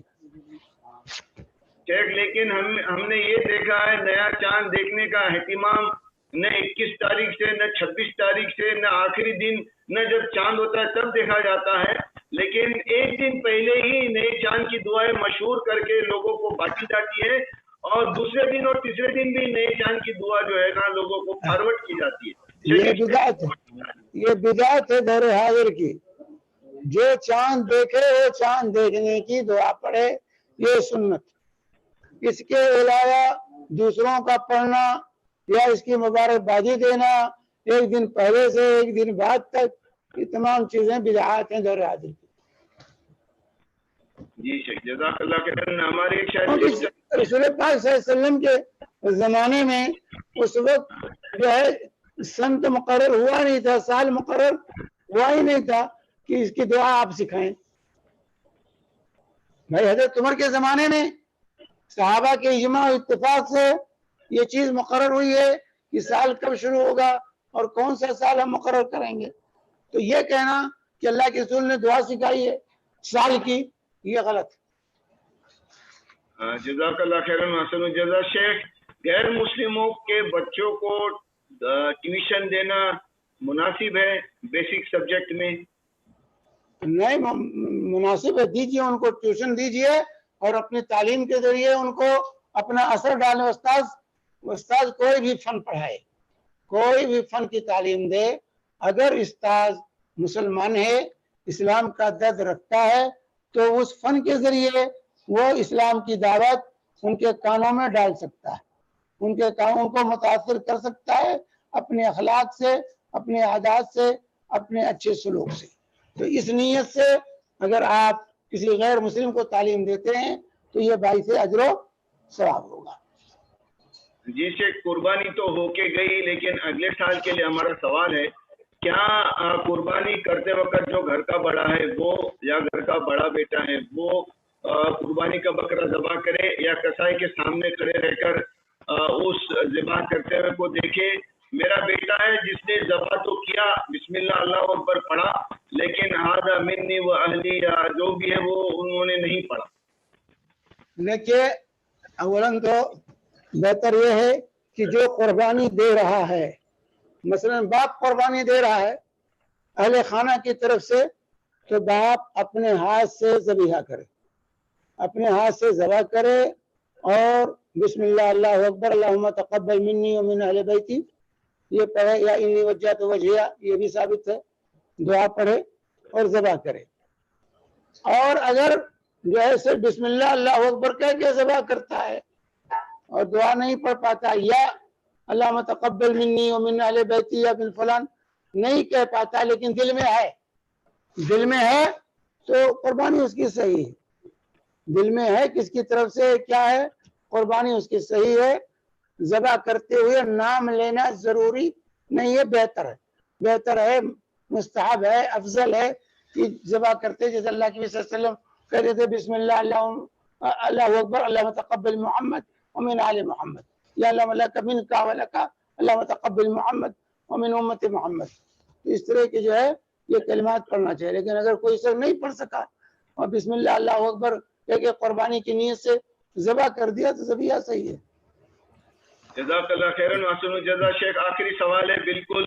شیخ لیکن ہم نے یہ دیکھا ہے نیا چاند دیکھنے کا اہتمام نہ 21 تاریخ سے, نہ 26 تاریخ سے, نہ آخری دن, نہ جب چاند ہوتا ہے تب دیکھا جاتا ہے, لیکن ایک دن پہلے ہی نئے چاند کی دعائیں مشہور کر کے لوگوں کو بانٹی جاتی ہے, اور دوسرے دن اور تیسرے دن بھی نئے چاند کی دعا جو ہے نا لوگوں کو فارورڈ کی جاتی ہے. یہ بدعت ہے دور حاضر کی. جو چاند دیکھے وہ چاند دیکھنے کی دعا پڑھے, یہ سنت. اس کے علاوہ دوسروں کا پڑھنا یا اس کی مبارکبادی دینا ایک دن پہلے سے ایک دن بعد تک, یہ تمام چیزیں بدعات ہیں دور حاضر کی. جی شیخ جزاک اللہ خیر. ہمارے ایک شاید رسول پاک صلی اللہ علیہ وسلم کے زمانے میں اس وقت جو ہے سنت مقرر ہوا نہیں تھا, سال مقرر ہوا ہی نہیں تھا کہ اس کی دعا آپ سکھائیں. بھائی حضرت عمر کے زمانے میں صحابہ کے اجماع و اتفاق سے یہ چیز مقرر ہوئی ہے کہ سال کب شروع ہوگا اور کون سا سال ہم مقرر کریں گے. تو یہ کہنا کہ اللہ کے رسول نے دعا سکھائی ہے سال کی, یہ غلط. جزاک اللہ خیر و احسن الجزا. شیخ غیر مسلموں کے بچوں کو ٹیوشن دینا مناسب ہے بیسک سبجیکٹ میں؟ نہیں مناسب ہے, دیجیے ان کو ٹیوشن دیجیے اور اپنی تعلیم کے ذریعے ان کو اپنا اثر ڈالے. استاذ کوئی بھی فن پڑھائے, کوئی بھی فن کی تعلیم دے, اگر استاذ مسلمان ہے, اسلام کا درد رکھتا ہے, تو اس فن کے ذریعے وہ اسلام کی دعوت ان کے کانوں میں ڈال سکتا ہے, ان کے کانوں کو متاثر کر سکتا ہے اپنے اخلاق سے, اپنے عادات سے, اپنے اچھے سلوک سے. تو اس نیت سے اگر آپ کسی غیر مسلم کو تعلیم دیتے ہیں تو یہ باعث اجر و ثواب ہوگا. جی شیخ قربانی تو ہو کے گئی, لیکن اگلے سال کے لیے ہمارا سوال ہے, کیا قربانی کرتے وقت جو گھر کا بڑا ہے وہ یا گھر کا بڑا بیٹا ہے وہ قربانی کا بکرا ذبح کرے, یا کسائی کے سامنے کھڑے رہ کر اس ذبح کرتے ہوئے کو دیکھے؟ میرا بیٹا ہے جس نے ذبح تو کیا, بسم اللہ اللہ اکبر پڑھا, لیکن ہذا منی و اہلی یا جو بھی ہے وہ انہوں نے نہیں پڑھا. دیکھیے اولاً تو بہتر یہ ہے کہ جو قربانی دے رہا ہے, مثلا باپ قربانی دے رہا ہے اہل خانہ کی طرف سے, تو باپ اپنے ہاتھ سے ذبیحہ کرے, اپنے ہاتھ سے ذبح کرے اور بسم اللہ اللہ اکبر اللہم تقبل منی ومن اہل بیتی یہ پڑھے, یا انی وجہت وجہیہ یہ بھی ثابت ہے, دعا پڑھے اور ذبح کرے. اور اگر جو ہے صرف بسم اللہ اللہ اکبر کہہ کے ذبح کرتا ہے اور دعا نہیں پڑھ پاتا, یا اللہم تقبل منی ومن اہل بیتی یا بن فلان نہیں کہہ پاتا, لیکن دل میں ہے تو قربانی اس کی صحیح ہے. دل میں ہے کس کی طرف سے کیا ہے, قربانی اس کی صحیح ہے. ذبح کرتے ہوئے نام لینا ضروری نہیں ہے, بہتر ہے, مستحب ہے, افضل ہے کہ ذبح کرتے جیسے اللہ کے صلی اللہ علیہ وسلم کہتے تھے بسم اللہ اللہ اکبر اللہم تقبل محمد ومن آل محمد, یا اللہ لک منک ولک اللہم تقبل محمد ومن امت محمد. اس طرح کے جو ہے یہ کلمات پڑھنا چاہیے. لیکن اگر کوئی سر نہیں پڑھ سکا اور بسم اللہ اللہ اکبر کہ قربانی کی نیت سے ذبح کر دیا تو ذبیحہ صحیح ہے. جزاک اللہ خیرن واسن الجزا. شیخ آخری سوال ہے, بالکل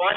5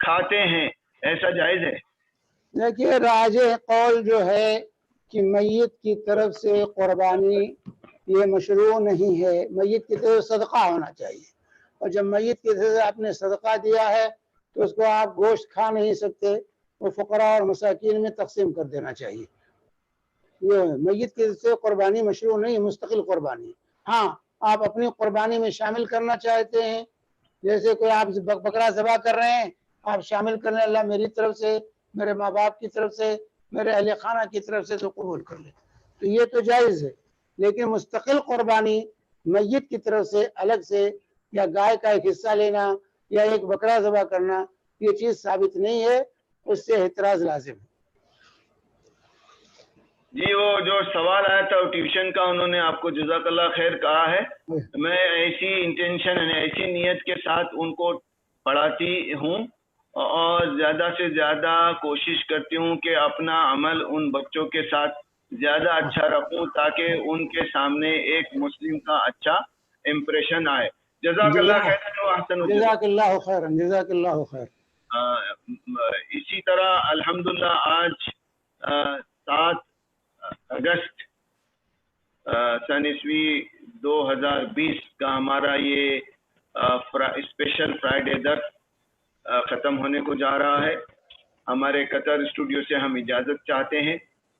کھاتے ہیں، ایسا جائز ہے؟ دیکھیے راجح قول جو ہے کہ میت کی طرف سے قربانی یہ مشروع نہیں ہے، میت کی طرف صدقہ ہونا چاہیے، اور جب میت کی طرف سے آپ نے صدقہ دیا ہے تو اس کو آپ گوشت کھا نہیں سکتے، وہ فقراء اور مساکین میں تقسیم کر دینا چاہیے۔ یہ میت کی طرف سے قربانی مشروع نہیں، مستقل قربانی۔ ہاں آپ اپنی قربانی میں شامل کرنا چاہتے ہیں، جیسے کوئی آپ بکرا ذبح کر رہے ہیں، آپ شامل کرنے اللہ میری طرف سے، میرے ماں باپ کی طرف سے، میرے اہل خانہ کی طرف سے، تو قبول کر لیں، تو یہ تو جائز ہے۔ لیکن مستقل قربانی میت کی طرف سے الگ سے، یا گائے کا ایک حصہ لینا یا ایک بکرا ذبح کرنا، یہ چیز ثابت نہیں ہے، اس سے احتراز لازم ہے۔ جی وہ جو سوال آیا تھا ٹیوشن کا، انہوں نے آپ کو جزاک اللہ خیر کہا ہے، میں ایسی انٹینشن ایسی نیت کے ساتھ ان کو پڑھاتی ہوں، اور زیادہ سے زیادہ کوشش کرتی ہوں کہ اپنا عمل ان بچوں کے ساتھ زیادہ اچھا رکھوں تاکہ ان کے سامنے ایک مسلم کا اچھا امپریشن آئے۔ جزاک اللہ خیر و احسن الجزا۔ جزاک اللہ خیر، جزاک اللہ خیر۔ اسی طرح الحمدللہ آج 7 اگست سن عیسوی 2020 کا ہمارا یہ اسپیشل فرائیڈے درس ختم ہونے کو جا رہا ہے۔ ہمارے قطر اسٹوڈیو سے ہم اجازت چاہتے ہیں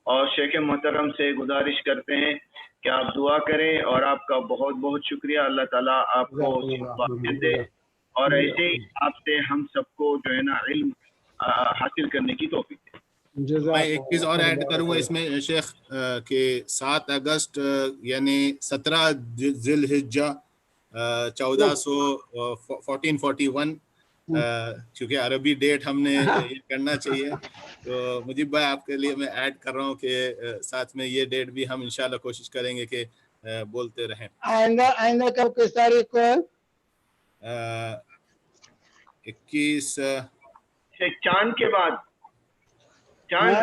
اور شیخ محترم سے گزارش کرتے ہیں کہ آپ دعا کریں، اور آپ کا بہت بہت شکریہ، اللہ تعالیٰ آپ کو دے، اور ایسے ہی آپ سے ہم سب کو جو ہے نا علم حاصل کرنے کی توفیق دے۔ میں ایک چیز اور ایڈ کروں گا اس میں شیخ کہ 7 اگست یعنی 17 ذی الحجہ 1441، چونکہ عربی ڈیٹ ہم نے یہ کرنا چاہیے، تو مجیب بھائی آپ کے لیے میں ایڈ کر رہا ہوں کہ ساتھ میں یہ ڈیٹ بھی ہم انشاءاللہ کوشش کریں گے کہ بولتے رہیں۔ آئندہ کب کس تاریخ کو ہے؟ 21 چاند کے بعد، چاند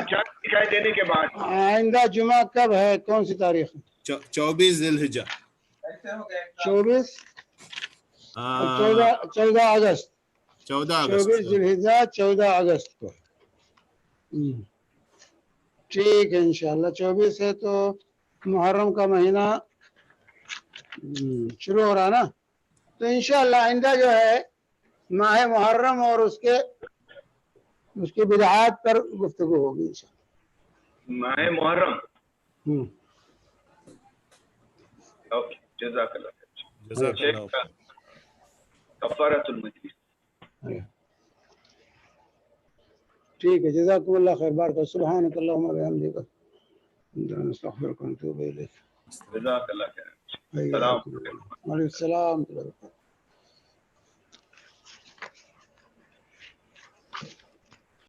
دکھائی دینے کے بعد۔ آئندہ جمعہ کب ہے، کون سی تاریخ؟ 24 ذی الحجہ، 24 14 اگست، 24 ذی الحجہ 14 اگست کو۔ ٹھیک ہے انشاءاللہ 24 ہے تو محرم کا مہینہ شروع ہو رہا نا، تو انشاءاللہ آئندہ جو ہے ماہ محرم اور اس کی بدعات پر گفتگو ہوگی انشاءاللہ۔ ماہ محرم، اوکے، جزاک اللہ خیر۔ جزاک اللہ خیر۔ کفارۃ المجلس۔ ٹھیک ہے، جزاکم اللہ خیر، بارک سبحانک اللہم و بحمدک نستغفرک ونتوب الیک۔ جزاک اللہ خیر۔ وعلیکم السلام ورحمۃ اللہ۔